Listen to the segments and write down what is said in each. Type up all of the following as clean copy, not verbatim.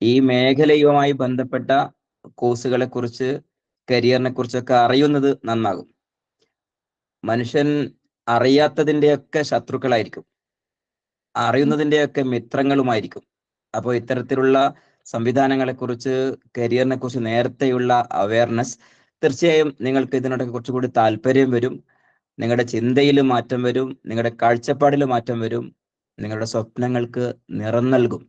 ഈ മേഖലയുമായി ബന്ധപ്പെട്ട കോഴ്സുകളെ കുറിച്ച്, കരിയറിനെ കുറിച്ചൊക്കെ അറിയുന്നത് നന്നാകും. മനുഷ്യൻ അറിയാത്തതിൻ്റെയൊക്കെ ശത്രുക്കളായിരിക്കും, അറിയുന്നതിൻ്റെയൊക്കെ മിത്രങ്ങളുമായിരിക്കും. അപ്പോൾ ഇത്തരത്തിലുള്ള സംവിധാനങ്ങളെക്കുറിച്ച്, കരിയറിനെ കുറിച്ച് നേരത്തെയുള്ള അവയർനെസ്, തീർച്ചയായും നിങ്ങൾക്ക് ഇതിനോടൊക്കെ കുറച്ചുകൂടി താല്പര്യം വരും. നിങ്ങളുടെ ചിന്തയിൽ മാറ്റം വരും, നിങ്ങളുടെ കാഴ്ചപ്പാടിൽ മാറ്റം വരും, നിങ്ങളുടെ സ്വപ്നങ്ങൾക്ക് നിറം നൽകും.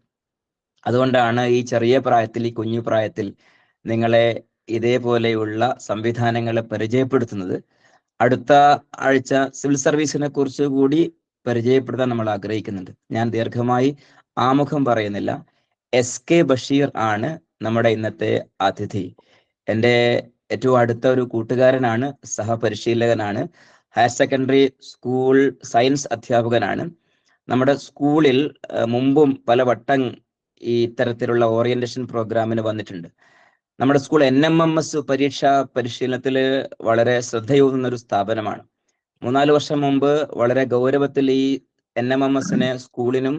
അതുകൊണ്ടാണ് ഈ ചെറിയ പ്രായത്തിൽ, ഈ കുഞ്ഞു പ്രായത്തിൽ നിങ്ങളെ ഇതേപോലെയുള്ള സംവിധാനങ്ങളെ പരിചയപ്പെടുത്തുന്നത്. അടുത്ത ആഴ്ച സിവിൽ സർവീസിനെ കുറിച്ച് കൂടി പരിചയപ്പെടുത്താൻ നമ്മൾ ആഗ്രഹിക്കുന്നുണ്ട്. ഞാൻ ദീർഘമായി ആമുഖം പറയുന്നില്ല. SK ബഷീർ ആണ് നമ്മുടെ ഇന്നത്തെ അതിഥി. എൻ്റെ ഏറ്റവും അടുത്ത ഒരു കൂട്ടുകാരനാണ്, സഹപരിശീലകനാണ്, ഹയർ സെക്കൻഡറി സ്കൂൾ സയൻസ് അധ്യാപകനാണ്. നമ്മുടെ സ്കൂളിൽ മുമ്പും പലവട്ടം ഈ ഇത്തരത്തിലുള്ള ഓറിയന്റേഷൻ പ്രോഗ്രാമിന് വന്നിട്ടുണ്ട്. നമ്മുടെ സ്കൂൾ NMMS പരീക്ഷാ പരിശീലനത്തിൽ വളരെ ശ്രദ്ധയൂന്നുന്ന ഒരു സ്ഥാപനമാണ്. 3-4 വർഷം മുമ്പ് വളരെ ഗൗരവത്തിൽ ഈ NMMSനെ സ്കൂളിനും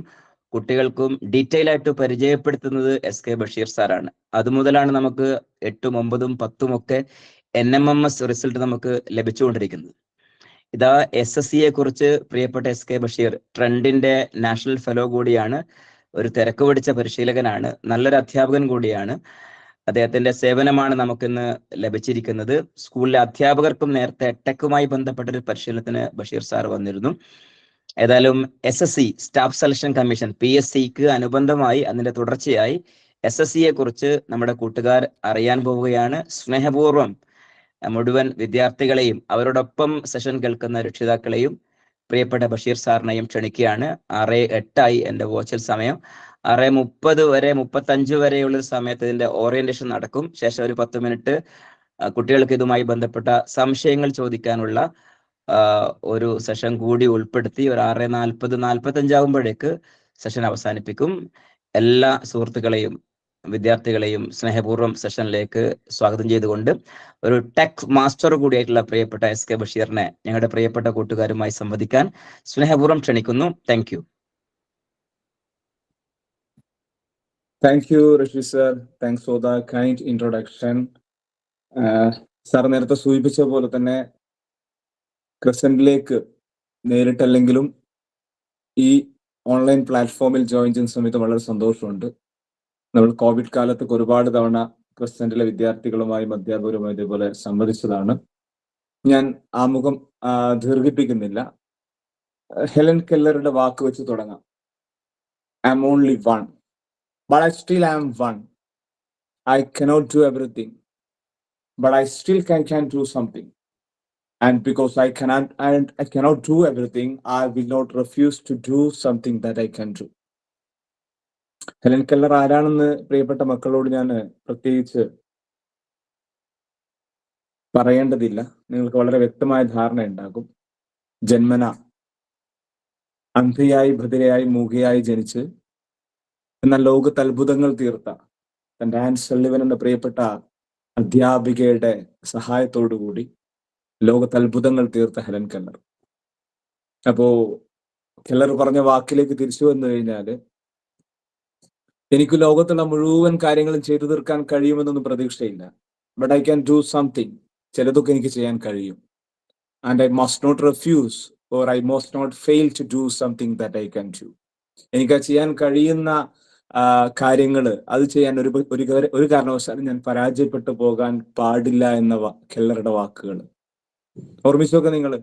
കുട്ടികൾക്കും ഡീറ്റെയിൽ ആയിട്ട് പരിചയപ്പെടുത്തുന്നത് SK ബഷീർ സാറാണ്. അതുമുതലാണ് നമുക്ക് 8ഉം 9ഉം 10ഉം ഒക്കെ NMMS റിസൾട്ട് നമുക്ക് ലഭിച്ചുകൊണ്ടിരിക്കുന്നത്. ഇതാ SSCയെ കുറിച്ച് പ്രിയപ്പെട്ട SK ബഷീർ ട്രെൻഡിന്റെ നാഷണൽ ഫെലോ കൂടിയാണ്, ഒരു തിരക്ക് പിടിച്ച പരിശീലകനാണ്, നല്ലൊരു അധ്യാപകൻ കൂടിയാണ്. അദ്ദേഹത്തിന്റെ സേവനമാണ് നമുക്കിന്ന് ലഭിച്ചിരിക്കുന്നത്. സ്കൂളിലെ അധ്യാപകർക്കും നേരത്തെ ടെക്കുമായി ബന്ധപ്പെട്ട ഒരു പരിശീലനത്തിന് ബഷീർ സാർ വന്നിരുന്നു. ഏതായാലും SSC സ്റ്റാഫ് സെലക്ഷൻ കമ്മീഷൻ PSCക്ക് അനുബന്ധമായി അതിന്റെ തുടർച്ചയായി SSCയെ കുറിച്ച് നമ്മുടെ കൂട്ടുകാർ അറിയാൻ പോവുകയാണ്. സ്നേഹപൂർവ്വം മുഴുവൻ വിദ്യാർത്ഥികളെയും അവരോടൊപ്പം സെഷൻ കേൾക്കുന്ന രക്ഷിതാക്കളെയും പ്രിയപ്പെട്ട ബഷീർ സാറിനെയും ക്ഷണിക്കുകയാണ്. 6:08 എൻ്റെ വാച്ചിൽ സമയം. 6:30 വരെ 35 വരെയുള്ള സമയത്ത് ഇതിന്റെ ഓറിയന്റേഷൻ നടക്കും. ശേഷം ഒരു 10 മിനിറ്റ് കുട്ടികൾക്ക് ഇതുമായി ബന്ധപ്പെട്ട സംശയങ്ങൾ ചോദിക്കാനുള്ള ഒരു സെഷൻ കൂടി ഉൾപ്പെടുത്തി ഒരു 6:40-45 ആകുമ്പോഴേക്ക് സെഷൻ അവസാനിപ്പിക്കും. എല്ലാ സുഹൃത്തുക്കളെയും വിദ്യാർത്ഥികളെയും സ്നേഹപൂർവ്വം സെഷനിലേക്ക് സ്വാഗതം ചെയ്തുകൊണ്ട് ഒരു ടെക് മാസ്റ്റർ കൂടിയായിട്ടുള്ള പ്രിയപ്പെട്ട SK ബഷീറിനെ ഞങ്ങളുടെ പ്രിയപ്പെട്ട കൂട്ടുകാരുമായി സംവദിക്കാൻ സ്നേഹപൂർവ്വം ക്ഷണിക്കുന്നു. Thank you. Thank you, Rishi sir. Thanks for the kind introduction. Sir നേരത്തെ സൂചിപ്പിച്ച പോലെ തന്നെ ക്രസന്റിലേക്ക് നേരിട്ടല്ലെങ്കിലും ഈ ഓൺലൈൻ പ്ലാറ്റ്ഫോമിൽ ജോയിൻ ചെയ്യുന്ന സമയത്ത് വളരെ സന്തോഷമുണ്ട്. നമ്മൾ കോവിഡ് കാലത്തൊക്കെ ഒരുപാട് തവണ ക്രസന്റിലെ വിദ്യാർത്ഥികളുമായും അധ്യാപകരുമായും ഇതുപോലെ സംവദിച്ചതാണ്. ഞാൻ ആമുഖം ദീർഘിപ്പിക്കുന്നില്ല. ഹെലൻ കെല്ലറുടെ വാക്ക് വെച്ച് തുടങ്ങാം. I am only one. But I still am one. I cannot do everything, but I still can do something. And because I cannot do everything, I will not refuse to do something that I can do. Helen Keller ആരാണെന്ന് പ്രിയപ്പെട്ട മക്കളോട് ഞാൻ പ്രത്യേകിച്ച് പറയേണ്ടതില്ല. നിങ്ങൾക്ക് വളരെ വ്യക്തമായ ധാരണ ഉണ്ടാകും. ജന്മന അന്ധയായി, ബധിരയായി, മൂകയായി ജനിച്ച് എന്നാൽ ലോകത്ത് അത്ഭുതങ്ങൾ തീർത്ത തൻ്റെ ആൻ സള്ളിവൻ എന്ന പ്രിയപ്പെട്ട അധ്യാപികയുടെ സഹായത്തോടുകൂടി ലോകത്ത് അത്ഭുതങ്ങൾ തീർത്ത ഹെലൻ കെല്ലർ. അപ്പോ കെല്ലർ പറഞ്ഞ വാക്കിലേക്ക് തിരിച്ചു വന്നു കഴിഞ്ഞാല്, എനിക്ക് ലോകത്തുള്ള മുഴുവൻ കാര്യങ്ങളും ചെയ്തു തീർക്കാൻ കഴിയുമെന്നൊന്നും പ്രതീക്ഷയില്ല. But I can do something. ചിലതൊക്കെ എനിക്ക് ചെയ്യാൻ കഴിയും. And I must not refuse or I must not fail to do something that I can do. എനിക്ക് ചെയ്യാൻ കഴിയുന്ന കാര്യങ്ങൾ അത് ചെയ്യാൻ ഒരു കാരണവശാലും ഞാൻ പരാജയപ്പെട്ടു പോകാൻ പാടില്ല എന്ന കെല്ലറുടെ വാക്കുകൾ ഓർമ്മിച്ചൊക്കെ നിങ്ങൾ.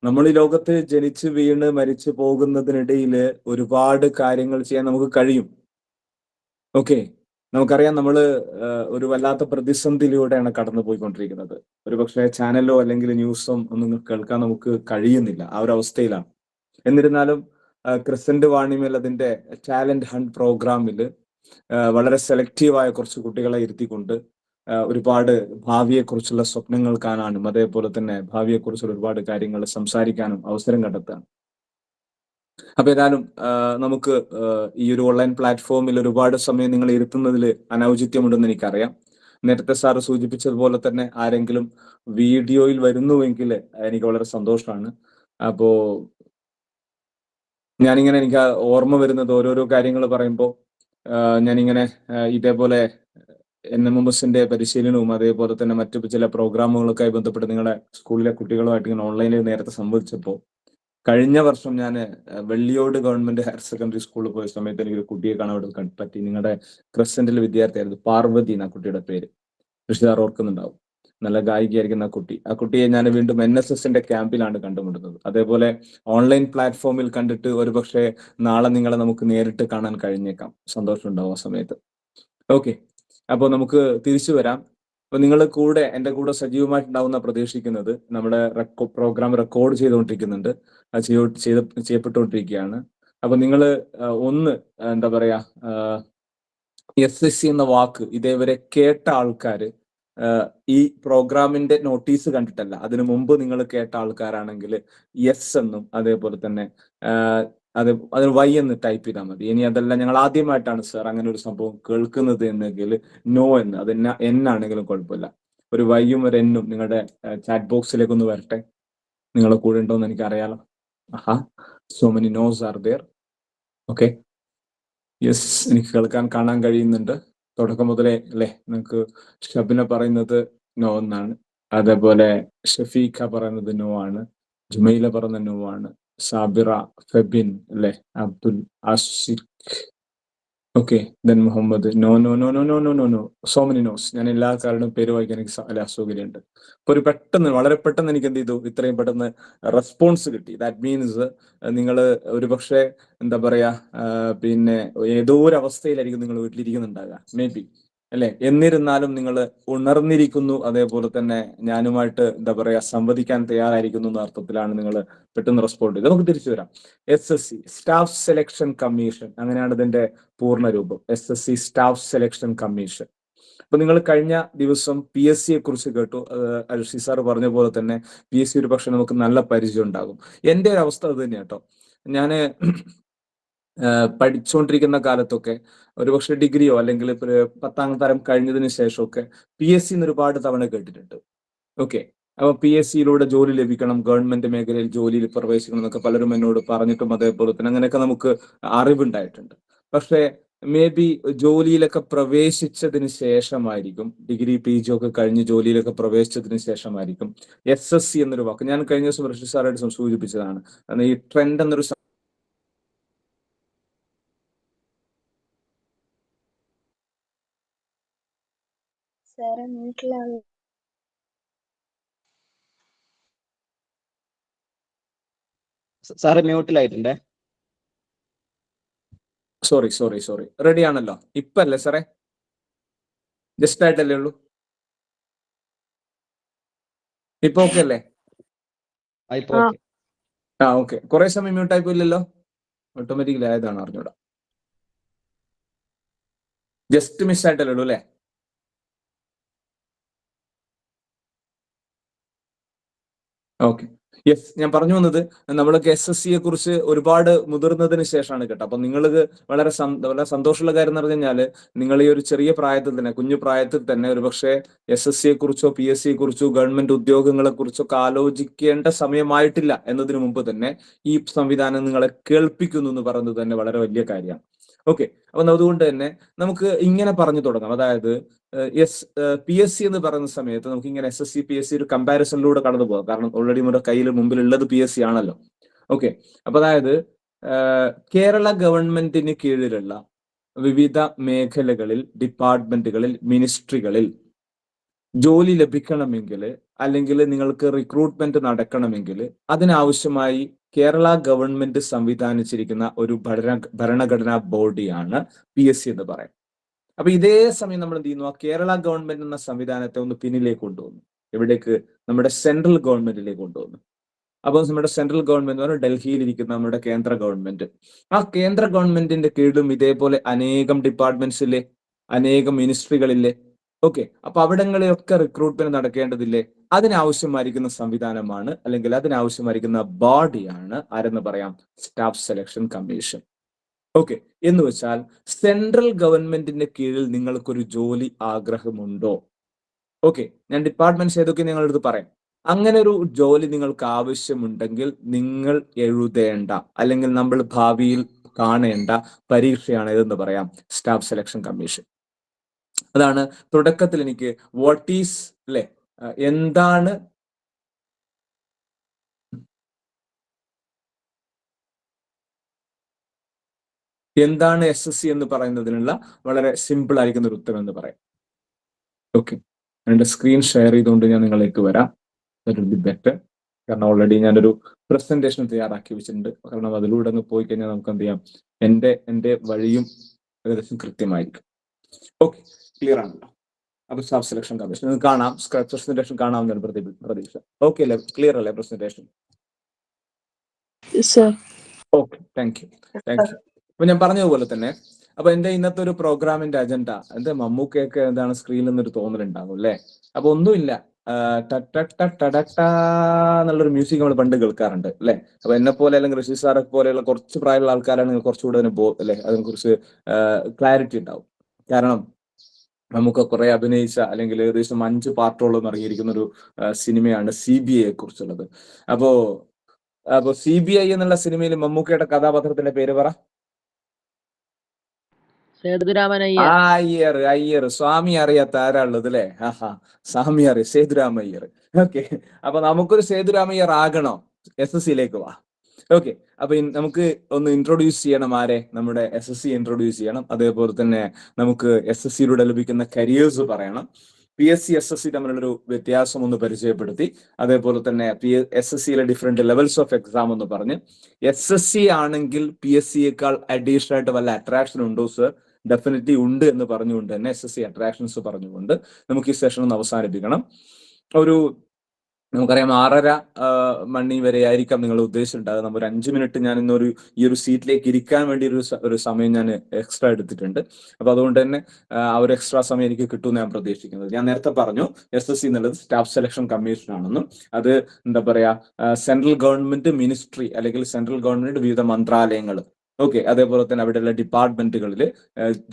നമ്മൾ ഈ ലോകത്ത് ജനിച്ച് വീണ് മരിച്ചു പോകുന്നതിനിടയിൽ ഒരുപാട് കാര്യങ്ങൾ ചെയ്യാൻ നമുക്ക് കഴിയും. ഓക്കെ, നമുക്കറിയാം നമ്മൾ ഒരു വല്ലാത്ത പ്രതിസന്ധിയിലൂടെയാണ് കടന്നു പോയിക്കൊണ്ടിരിക്കുന്നത്. ഒരുപക്ഷെ ചാനലോ അല്ലെങ്കിൽ ന്യൂസും ഒന്നും കേൾക്കാൻ നമുക്ക് കഴിയുന്നില്ല, ആ ഒരു അവസ്ഥയിലാണ്. എന്നിരുന്നാലും ക്രിസന്റ് വാണിമേൽ അതിന്റെ ടാലന്റ് ഹണ്ട് പ്രോഗ്രാമിൽ വളരെ സെലക്റ്റീവായ കുറച്ച് കുട്ടികളെ ഇരുത്തിക്കൊണ്ട് ഒരുപാട് ഭാവിയെക്കുറിച്ചുള്ള സ്വപ്നങ്ങൾ കാണാനും അതേപോലെ തന്നെ ഭാവിയെക്കുറിച്ചുള്ള ഒരുപാട് കാര്യങ്ങൾ സംസാരിക്കാനും അവസരം കണ്ടെത്താനും. അപ്പൊ ഏതായാലും നമുക്ക് ഈ ഒരു ഓൺലൈൻ പ്ലാറ്റ്ഫോമിൽ ഒരുപാട് സമയം നിങ്ങൾ ഇരുത്തുന്നതിൽ അനൗചിത്യമുണ്ടെന്ന് എനിക്കറിയാം. നേരത്തെ സാറ് സൂചിപ്പിച്ചതുപോലെ തന്നെ ആരെങ്കിലും വീഡിയോയിൽ വരുന്നുവെങ്കിൽ എനിക്ക് വളരെ സന്തോഷമാണ്. അപ്പോ എനിക്ക് ഓർമ്മ വരുന്നത് ഓരോരോ കാര്യങ്ങൾ പറയുമ്പോൾ ഞാനിങ്ങനെ ഇതേപോലെ NMMSന്റെ പരിശീലനവും അതേപോലെ തന്നെ മറ്റു ചില പ്രോഗ്രാമുകളൊക്കെ ബന്ധപ്പെട്ട് നിങ്ങളുടെ സ്കൂളിലെ കുട്ടികളുമായിട്ട് ഇങ്ങനെ ഓൺലൈനിൽ നേരത്തെ സംവദിച്ചപ്പോൾ, കഴിഞ്ഞ വർഷം ഞാൻ വെള്ളിയോട് ഗവൺമെന്റ് ഹയർ സെക്കൻഡറി സ്കൂളിൽ പോയ സമയത്ത് എനിക്കൊരു കുട്ടിയെ കാണാൻ പറ്റി. നിങ്ങളുടെ ക്രസന്റിലെ വിദ്യാർത്ഥിയായിരുന്നു, പാർവതി എന്ന കുട്ടിയുടെ പേര്. രക്ഷിതാർ ഓർക്കുന്നുണ്ടാവും. നല്ല ഗായികയായിരിക്കുന്ന ആ കുട്ടിയെ ഞാൻ വീണ്ടും NSSന്റെ ക്യാമ്പിലാണ് കണ്ടുമുട്ടുന്നത്. അതേപോലെ ഓൺലൈൻ പ്ലാറ്റ്ഫോമിൽ കണ്ടിട്ട് ഒരുപക്ഷെ നാളെ നിങ്ങളെ നമുക്ക് നേരിട്ട് കാണാൻ കഴിഞ്ഞേക്കാം. സന്തോഷമുണ്ടാവും ആ സമയത്ത്. ഓക്കെ, അപ്പോൾ നമുക്ക് തിരിച്ചു വരാം. അപ്പൊ നിങ്ങൾ എന്റെ കൂടെ സജീവമായിട്ടുണ്ടാവുന്ന പ്രതീക്ഷിക്കുന്നത്. നമ്മുടെ പ്രോഗ്രാം റെക്കോർഡ് ചെയ്തുകൊണ്ടിരിക്കുന്നുണ്ട്, അത് ചെയ്യപ്പെട്ടുകൊണ്ടിരിക്കുകയാണ്. അപ്പൊ നിങ്ങൾ ഒന്ന് എന്താ പറയാ, SSC എന്ന വാക്ക് ഇതേവരെ കേട്ട ആൾക്കാര്, ഈ പ്രോഗ്രാമിന്റെ നോട്ടീസ് കണ്ടിട്ടല്ല, അതിനു മുമ്പ് നിങ്ങൾ കേട്ട ആൾക്കാരാണെങ്കിൽ യെസ് എന്നും അതേപോലെ തന്നെ അതിന് Y എന്ന് ടൈപ്പ് ചെയ്താൽ മതി. ഇനി അതല്ല, ഞങ്ങൾ ആദ്യമായിട്ടാണ് സർ അങ്ങനെ ഒരു സംഭവം കേൾക്കുന്നത് എന്നെങ്കിൽ നോ എന്ന്, അത് N ആണെങ്കിലും കുഴപ്പമില്ല. ഒരു Y-യും ഒരു N-ഉം നിങ്ങളുടെ ചാറ്റ് ബോക്സിലേക്ക് ഒന്ന് വരട്ടെ. നിങ്ങളെ കൂടെ ഉണ്ടോ എന്ന് എനിക്ക് അറിയാലോ. So many nos are there. Okay, yes, എനിക്ക് കാണാൻ കഴിയുന്നുണ്ട്. തുടക്കം മുതലേ അല്ലെ, നിങ്ങൾക്ക് ഷബിന പറയുന്നത് നോ എന്നാണ്, അതേപോലെ ഷഫീഖ പറയുന്നത് നോ ആണ്, ജുമൈല പറയുന്ന നോ ആണ്, സാബിറ, ഫെബിൻ അല്ലെ, Abdul Ashiq, okay, then Muhammad no no no no no no no no. So many nos. ഞാൻ എല്ലാ കാരണവും പേര് വായിക്കാൻ എനിക്ക് അസൗകര്യമുണ്ട്. അപ്പൊ വളരെ പെട്ടെന്ന് എനിക്ക് എന്ത് ചെയ്തു, ഇത്രയും പെട്ടെന്ന് റെസ്പോൺസ് കിട്ടി. ദാറ്റ് മീൻസ് നിങ്ങൾ ഒരുപക്ഷെ എന്താ പറയാ, പിന്നെ ഏതോ ഒരു അവസ്ഥയിലായിരിക്കും നിങ്ങൾ വീട്ടിലിരിക്കുന്നുണ്ടാകുക, മേ ബി അല്ലെ. എന്നിരുന്നാലും നിങ്ങൾ ഉണർന്നിരിക്കുന്നു, അതേപോലെ തന്നെ ഞാനുമായിട്ട് എന്താ പറയാ സംവദിക്കാൻ തയ്യാറായിരിക്കുന്നു എന്ന അർത്ഥത്തിലാണ് നിങ്ങൾ പെട്ടെന്ന് റെസ്പോണ്ട് ചെയ്ത്. നമുക്ക് തിരിച്ചു വരാം. SSC സ്റ്റാഫ് സെലക്ഷൻ കമ്മീഷൻ, അങ്ങനെയാണ് ഇതിന്റെ പൂർണ്ണ രൂപം. SSC staff selection commission. അപ്പൊ നിങ്ങൾ കഴിഞ്ഞ ദിവസം PSC യെ കുറിച്ച് കേട്ടു. അൽഷി സാർ പറഞ്ഞ പോലെ തന്നെ PSC ഒരു പക്ഷെ നമുക്ക് നല്ല പരിചയം ഉണ്ടാകും. എന്റെ ഒരു അവസ്ഥ അത് തന്നെയാണ് കേട്ടോ. ഞാന് പഠിച്ചുകൊണ്ടിരിക്കുന്ന കാലത്തൊക്കെ ഒരുപക്ഷെ ഡിഗ്രിയോ അല്ലെങ്കിൽ 10ാം തരം കഴിഞ്ഞതിന് ശേഷമൊക്കെ PSC ഒരുപാട് തവണ കേട്ടിട്ടുണ്ട്. ഓക്കെ, അപ്പൊ PSCയിലൂടെ ജോലി ലഭിക്കണം, ഗവൺമെന്റ് മേഖലയിൽ ജോലിയിൽ പ്രവേശിക്കണം എന്നൊക്കെ പലരും എന്നോട് പറഞ്ഞിട്ടും അതേപോലെ തന്നെ അങ്ങനെയൊക്കെ നമുക്ക് അറിവുണ്ടായിട്ടുണ്ട്. പക്ഷേ മേ ബി ജോലിയിലൊക്കെ പ്രവേശിച്ചതിന് ശേഷമായിരിക്കും, ഡിഗ്രി PG ഒക്കെ കഴിഞ്ഞ് ജോലിയിലൊക്കെ പ്രവേശിച്ചതിന് ശേഷമായിരിക്കും SSC എന്നൊരു വാക്ക്, ഞാൻ കഴിഞ്ഞ ദിവസം ഋഷി സാറായിട്ട് സൂചിപ്പിച്ചതാണ്, ഈ ട്രെൻഡ് എന്നൊരു സാറ് മ്യൂട്ടിലായിട്ടുണ്ടേ. സോറി റെഡി ആണല്ലോ ഇപ്പല്ലേ സാറേ? ജസ്റ്റ് ആയിട്ടല്ലേ ഉള്ളൂ, ഇപ്പൊ ഓക്കെ അല്ലേ? ഓക്കെ. കുറെ സമയം മ്യൂട്ടായി പോയില്ലല്ലോ, ഓട്ടോമാറ്റിക്കലി ആയതാണ്, അറിഞ്ഞൂടാ. ജസ്റ്റ് മിസ് ആയിട്ടല്ലേ ഉള്ളൂ അല്ലേ? Okay, yes. ഞാൻ പറഞ്ഞു വന്നത്, നമ്മളൊക്കെ SSC യെ കുറിച്ച് ഒരുപാട് മുതിർന്നതിന് ശേഷമാണ് കേട്ടോ. അപ്പൊ നിങ്ങൾക്ക് വളരെ സന്തോഷമുള്ള കാര്യം എന്ന് പറഞ്ഞു കഴിഞ്ഞാൽ, നിങ്ങൾ ഈ ഒരു ചെറിയ പ്രായത്തിൽ തന്നെ, കുഞ്ഞു പ്രായത്തിൽ തന്നെ ഒരുപക്ഷെ SSC യെ കുറിച്ചോ PSC യെ കുറിച്ചോ ഗവൺമെന്റ് ഉദ്യോഗങ്ങളെ കുറിച്ചോ ഒക്കെ ആലോചിക്കേണ്ട സമയമായിട്ടില്ല എന്നതിന് മുമ്പ് തന്നെ ഈ സംവിധാനം നിങ്ങളെ കേൾപ്പിക്കുന്നു എന്ന് പറയുന്നത് തന്നെ വളരെ വലിയ കാര്യമാണ്. ഓക്കെ, അപ്പൊ അതുകൊണ്ട് തന്നെ നമുക്ക് ഇങ്ങനെ പറഞ്ഞു തുടങ്ങാം. അതായത് PSC എന്ന് പറയുന്ന സമയത്ത് നമുക്ക് ഇങ്ങനെ SSC PSC ഒരു കമ്പാരിസണിലൂടെ കടന്നു പോകാം. കാരണം ഓൾറെഡി നമ്മുടെ കയ്യിൽ മുമ്പിലുള്ളത് PSC ആണല്ലോ. ഓക്കെ, അപ്പൊ അതായത് കേരള ഗവൺമെന്റിന് കീഴിലുള്ള വിവിധ മേഖലകളിൽ, ഡിപ്പാർട്ട്മെന്റുകളിൽ, മിനിസ്ട്രികളിൽ ജോലി ലഭിക്കണമെങ്കിൽ, അല്ലെങ്കിൽ നിങ്ങൾക്ക് റിക്രൂട്ട്മെന്റ് നടക്കണമെങ്കിൽ, അതിനാവശ്യമായി കേരള ഗവൺമെന്റ് സംവിധാനിച്ചിരിക്കുന്ന ഒരു ഭരണഘടനാ ബോഡിയാണ് PSC എന്ന് പറയുന്നത്. അപ്പൊ ഇതേ സമയം നമ്മൾ എന്ത് ചെയ്യുന്നു, ആ കേരള ഗവൺമെന്റ് എന്ന സംവിധാനത്തെ ഒന്ന് പിന്നിലേക്ക് കൊണ്ടുവന്നു. എവിടേക്ക്? നമ്മുടെ സെൻട്രൽ ഗവൺമെന്റിലേക്ക് കൊണ്ടുവന്നു. അപ്പോൾ നമ്മുടെ സെൻട്രൽ ഗവൺമെന്റ് എന്ന് പറഞ്ഞാൽ ഡൽഹിയിൽ ഇരിക്കുന്ന നമ്മുടെ കേന്ദ്ര ഗവൺമെന്റ്. ആ കേന്ദ്ര ഗവൺമെന്റിന്റെ കീഴിലും ഇതേപോലെ അനേകം ഡിപ്പാർട്ട്മെന്റ്സ് ഇല്ലേ, അനേകം മിനിസ്ട്രികളില്ലേ? ഓക്കെ, അപ്പൊ അവിടങ്ങളിലൊക്കെ റിക്രൂട്ട്മെന്റ് നടക്കേണ്ടതില്ലേ? അതിനാവശ്യമായിരിക്കുന്ന സംവിധാനമാണ്, അല്ലെങ്കിൽ അതിനാവശ്യമായിരിക്കുന്ന ബോഡിയാണ് ആരെന്ന് പറയാം, സ്റ്റാഫ് സെലക്ഷൻ കമ്മീഷൻ. ഓക്കെ, എന്ന് വെച്ചാൽ സെൻട്രൽ ഗവൺമെന്റിന്റെ കീഴിൽ നിങ്ങൾക്കൊരു ജോലി ആഗ്രഹമുണ്ടോ? ഓക്കെ, ഞാൻ ഡിപ്പാർട്ട്മെന്റ്സ് ഏതൊക്കെ നിങ്ങളടുത്ത് പറയാം. അങ്ങനെ ഒരു ജോലി നിങ്ങൾക്ക് ആവശ്യമുണ്ടെങ്കിൽ നിങ്ങൾ എഴുതേണ്ട, അല്ലെങ്കിൽ നമ്മൾ ഭാവിയിൽ കാണേണ്ട പരീക്ഷയാണ് ഇതെന്ന് പറയാം, സ്റ്റാഫ് സെലക്ഷൻ കമ്മീഷൻ. അതാണ് തുടക്കത്തിൽ എനിക്ക് വാട്ട് ഈസ് അല്ലെ, എന്താണ് SSC എന്ന് പറയുന്നതിനുള്ള വളരെ സിമ്പിൾ ആയിരിക്കുന്ന ഒരു ഉത്തരം എന്ന് പറയാം. ഓക്കെ, എൻ്റെ സ്ക്രീൻ ഷെയർ ചെയ്തുകൊണ്ട് ഞാൻ നിങ്ങളിലേക്ക് വരാം. That will be better. കാരണം ഓൾറെഡി ഞാനൊരു പ്രസന്റേഷൻ തയ്യാറാക്കി വെച്ചിട്ടുണ്ട്. കാരണം അതിലൂടെ അങ്ങ് പോയി കഴിഞ്ഞാൽ നമുക്ക് എന്ത് ചെയ്യാം, എൻ്റെ വഴിയും ഏകദേശം കൃത്യമായിരിക്കും. ഓക്കെ, ക്ലിയർ ആണല്ലോ. അപ്പൊ സ്റ്റാഫ് സെലക്ഷൻ കമ്മീഷൻ നിങ്ങൾക്ക് കാണാം, പ്രസന്റേഷൻ കാണാവുന്നതാണ് പ്രതീക്ഷ. ഓക്കെ അല്ലേ, ക്ലിയർ അല്ലേ പ്രസന്റേഷൻ? Okay, thank you. അപ്പൊ ഞാൻ പറഞ്ഞതുപോലെ തന്നെ, അപ്പൊ എന്റെ ഇന്നത്തെ ഒരു പ്രോഗ്രാമിന്റെ അജണ്ട എന്താ, മമ്മൂക്കയൊക്കെ എന്താണ് സ്ക്രീനിൽ നിന്നൊരു തോന്നലുണ്ടാകും അല്ലെ. അപ്പൊ ഒന്നുമില്ല, എന്നുള്ളൊരു മ്യൂസിക് നമ്മൾ പണ്ട് കേൾക്കാറുണ്ട് അല്ലെ. അപ്പൊ എന്നെ പോലെ അല്ലെങ്കിൽ ഋഷി സാറെ പോലെയുള്ള കുറച്ച് പ്രായമുള്ള ആൾക്കാരാണെങ്കിൽ കുറച്ചുകൂടെ അല്ലെ അതിനെ കുറിച്ച് ക്ലാരിറ്റി ഉണ്ടാവും. കാരണം നമുക്ക് കുറെ അഭിനയിച്ച അല്ലെങ്കിൽ ഏകദേശം 5 പാർട്ടോളം ഇറങ്ങിയിരിക്കുന്ന ഒരു സിനിമയാണ് CBI കുറിച്ചുള്ളത്. അപ്പോ CBI എന്നുള്ള സിനിമയിൽ മമ്മൂക്കയുടെ കഥാപാത്രത്തിന്റെ പേര് പറ. അയ്യർ. സ്വാമി അറിയാത്ത ആരാളുള്ളത് അല്ലെ? സ്വാമി അറിയാം, സേതുരാമയ്യർ. ഓക്കെ, അപ്പൊ നമുക്കൊരു സേതുരാമയ്യർ ആകണോ? SSCയിലേക്ക് വാ. ഓക്കെ, അപ്പൊ നമുക്ക് ഒന്ന് ഇൻട്രൊഡ്യൂസ് ചെയ്യണം. ആരെ? നമ്മുടെ SSC ഇൻട്രൊഡ്യൂസ് ചെയ്യണം. അതേപോലെ തന്നെ നമുക്ക് SSCയിലൂടെ ലഭിക്കുന്ന കരിയേഴ്സ് പറയണം. PSC SSC തമ്മിലുള്ളൊരു വ്യത്യാസം ഒന്ന് പരിചയപ്പെടുത്തി, അതേപോലെ തന്നെ SSCയിലെ ഡിഫറെന്റ് ലെവൽസ് ഓഫ് എക്സാം എന്ന് പറഞ്ഞ്, SSC ആണെങ്കിൽ PSCയേക്കാൾ അഡീഷണൽ ആയിട്ട് വല്ല അട്രാക്ഷൻ ഉണ്ടോ സർ? ഡെഫിനറ്റ്ലി ഉണ്ട് എന്ന് പറഞ്ഞുകൊണ്ട് തന്നെ SSC അട്രാക്ഷൻസ് പറഞ്ഞുകൊണ്ട് നമുക്ക് ഈ സെഷൻ ഒന്ന് അവസാനിപ്പിക്കണം. നമുക്കറിയാം 6:30 മണി വരെ ആയിരിക്കാം നിങ്ങൾ ഉദ്ദേശിച്ചിട്ടുണ്ടാകും. നമ്മൾ 5 മിനിറ്റ് ഞാൻ ഇന്നൊരു ഈ ഒരു സീറ്റിലേക്ക് ഇരിക്കാൻ വേണ്ടി ഒരു സമയം ഞാൻ എക്സ്ട്രാ എടുത്തിട്ടുണ്ട്. അപ്പൊ അതുകൊണ്ട് തന്നെ ആ ഒരു എക്സ്ട്രാ സമയം എനിക്ക് കിട്ടുമെന്ന് ഞാൻ പ്രതീക്ഷിക്കുന്നത്. ഞാൻ നേരത്തെ പറഞ്ഞു SSC എന്നുള്ളത് സ്റ്റാഫ് സെലക്ഷൻ കമ്മീഷൻ ആണെന്നും അത് എന്താ പറയാ സെൻട്രൽ ഗവൺമെന്റ് മിനിസ്ട്രി അല്ലെങ്കിൽ സെൻട്രൽ ഗവൺമെന്റ് വിവിധ മന്ത്രാലയങ്ങൾ, ഓക്കെ, അതേപോലെ തന്നെ അവിടെയുള്ള ഡിപ്പാർട്ട്മെന്റുകളിൽ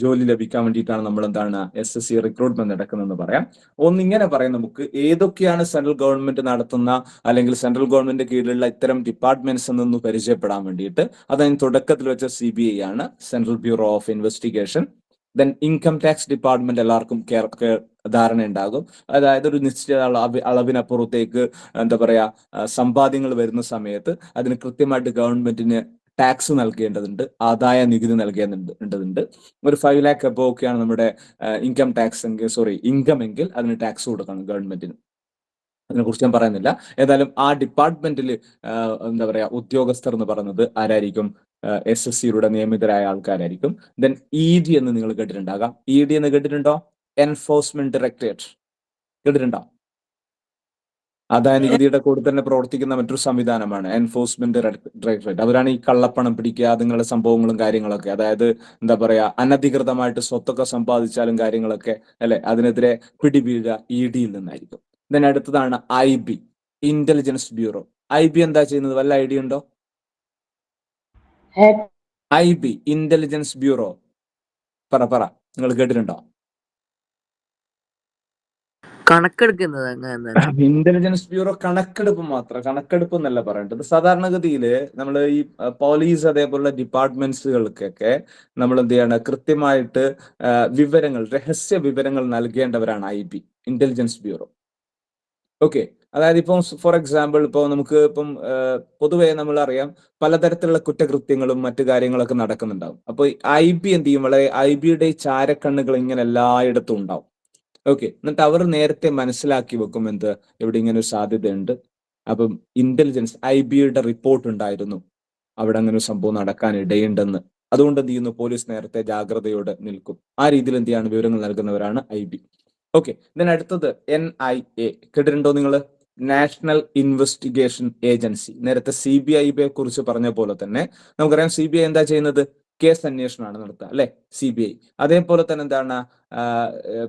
ജോലി ലഭിക്കാൻ വേണ്ടിയിട്ടാണ് നമ്മൾ എന്താണ് SSC റിക്രൂട്ട്മെന്റ് നടക്കുന്നതെന്ന് പറയാം. ഒന്നിങ്ങനെ പറയാം, നമുക്ക് ഏതൊക്കെയാണ് സെൻട്രൽ ഗവൺമെന്റ് നടത്തുന്ന അല്ലെങ്കിൽ സെൻട്രൽ ഗവൺമെന്റ് കീഴിലുള്ള ഇത്തരം ഡിപ്പാർട്ട്മെന്റ്സ് എന്നൊന്ന് പരിചയപ്പെടാൻ വേണ്ടിയിട്ട്. അതിന് തുടക്കത്തിൽ വെച്ച CBI ആണ്, central bureau of investigation. Then income tax department എല്ലാവർക്കും ധാരണ ഉണ്ടാകും. അതായത് ഒരു നിശ്ചിത അളവിനപ്പുറത്തേക്ക് എന്താ പറയാ സമ്പാദ്യങ്ങൾ വരുന്ന സമയത്ത് അതിന് കൃത്യമായിട്ട് ഗവൺമെന്റിന് ടാക്സ് നൽകേണ്ടതുണ്ട്, ആദായ നികുതി നൽകേണ്ടതുണ്ട്. ഒരു 5 lakh അബോവ് ഒക്കെയാണ് നമ്മുടെ ഇൻകം എങ്കിൽ അതിന് ടാക്സ് കൊടുക്കണം ഗവൺമെന്റിന്. അതിനെക്കുറിച്ച് ഞാൻ പറയുന്നില്ല. ഏതായാലും ആ ഡിപ്പാർട്ട്മെന്റിൽ എന്താ പറയാ ഉദ്യോഗസ്ഥർ എന്ന് പറയുന്നത് ആരായിരിക്കും? SSCയിലൂടെ നിയമിതരായ ആൾക്കാരായിരിക്കും. ദെൻ ED എന്ന് നിങ്ങൾ കേട്ടിട്ടുണ്ടാകാം. ED എന്ന് കേട്ടിട്ടുണ്ടോ? എൻഫോഴ്സ്മെന്റ് ഡയറക്ടറേറ്റ് കേട്ടിട്ടുണ്ടോ? ആദായ നികുതിയുടെ കൂടെ തന്നെ പ്രവർത്തിക്കുന്ന മറ്റൊരു സംവിധാനമാണ് എൻഫോഴ്സ്മെന്റ് ഡയറക്ടറേറ്റ്. അവരാണ് ഈ കള്ളപ്പണം പിടിക്കുക, അതുങ്ങളുടെ സംഭവങ്ങളും കാര്യങ്ങളൊക്കെ. അതായത് എന്താ പറയാ അനധികൃതമായിട്ട് സ്വത്തൊക്കെ സമ്പാദിച്ചാലും കാര്യങ്ങളൊക്കെ അല്ലെ, അതിനെതിരെ പിടിവീഴുക EDയിൽ നിന്നായിരിക്കും. ദെൻ അടുത്തതാണ് IB, ഇന്റലിജൻസ് ബ്യൂറോ. IB എന്താ ചെയ്യുന്നത്? വല്ല ഐഡിയ ഉണ്ടോ? IB ഇന്റലിജൻസ് ബ്യൂറോ പറ നിങ്ങൾ കേട്ടിട്ടുണ്ടോ? കണക്കെടുക്കുന്നത്. ഇന്റലിജൻസ് ബ്യൂറോ കണക്കെടുപ്പ് എന്നല്ല പറയേണ്ടത്. സാധാരണഗതിയിൽ നമ്മൾ ഈ പോലീസ് അതേപോലുള്ള ഡിപ്പാർട്ട്മെന്റ്സുകൾക്കൊക്കെ നമ്മൾ എന്ത് ചെയ്യണം, കൃത്യമായിട്ട് രഹസ്യ വിവരങ്ങൾ നൽകേണ്ടവരാണ് IB, ഇന്റലിജൻസ് ബ്യൂറോ. ഓക്കെ, അതായത് ഇപ്പം ഫോർ എക്സാമ്പിൾ നമുക്ക് പൊതുവെ നമ്മൾ അറിയാം പലതരത്തിലുള്ള കുറ്റകൃത്യങ്ങളും മറ്റു കാര്യങ്ങളൊക്കെ നടക്കുന്നുണ്ടാവും. അപ്പോൾ IB എന്ത് ചെയ്യും, വളരെ IBയുടെ ചാരക്കണ്ണുകൾ ഇങ്ങനെ എല്ലായിടത്തും ഉണ്ടാവും. ഓക്കെ, എന്നിട്ട് അവർ നേരത്തെ മനസ്സിലാക്കി വെക്കും എന്ത്, ഇവിടെ ഇങ്ങനെ ഒരു സാധ്യതയുണ്ട്. അപ്പം ഇന്റലിജൻസ് IBയുടെ റിപ്പോർട്ട് ഉണ്ടായിരുന്നു അവിടെ അങ്ങനെ ഒരു സംഭവം നടക്കാൻ ഇടയുണ്ടെന്ന്. അതുകൊണ്ട് എന്ത് ചെയ്യുന്നു, പോലീസ് നേരത്തെ ജാഗ്രതയോടെ നിൽക്കും. ആ രീതിയിൽ എന്ത് ചെയ്യാണ്, വിവരങ്ങൾ നൽകുന്നവരാണ് IB. ഓക്കെ, ഇതിന് അടുത്തത് NIA കേട്ടിട്ടുണ്ടോ നിങ്ങൾ? National investigation agency. നേരത്തെ CBI കുറിച്ച് പറഞ്ഞ പോലെ തന്നെ നമുക്കറിയാം CBI എന്താ ചെയ്യുന്നത്? കേസ് അന്വേഷണമാണ് നടത്തുക അല്ലെ, CBI. അതേപോലെ തന്നെ എന്താണ്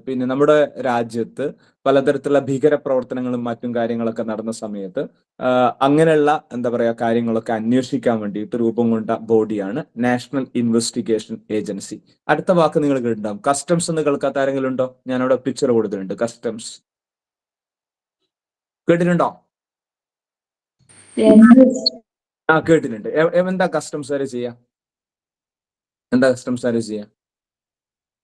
പിന്നെ നമ്മുടെ രാജ്യത്ത് പലതരത്തിലുള്ള ഭീകര പ്രവർത്തനങ്ങളും മറ്റും കാര്യങ്ങളൊക്കെ നടന്ന സമയത്ത് അങ്ങനെയുള്ള എന്താ പറയാ കാര്യങ്ങളൊക്കെ അന്വേഷിക്കാൻ വേണ്ടിയിട്ട് രൂപം കൊണ്ട ബോഡിയാണ് നാഷണൽ ഇൻവെസ്റ്റിഗേഷൻ ഏജൻസി. അടുത്ത വാക്ക് നിങ്ങൾ കേട്ടിട്ടുണ്ടാവും, കസ്റ്റംസ് എന്ന് കേൾക്കാത്ത ആരെങ്കിലും ഉണ്ടോ? ഞാനവിടെ പിക്ചർ കൊടുത്തിട്ടുണ്ട്. കസ്റ്റംസ് കേട്ടിട്ടുണ്ടോ? കേട്ടിട്ടുണ്ട്. എന്താ കസ്റ്റംസ് വരെ ചെയ്യാം? എന്താ കസ്റ്റംസുകാർ ചെയ്യുക?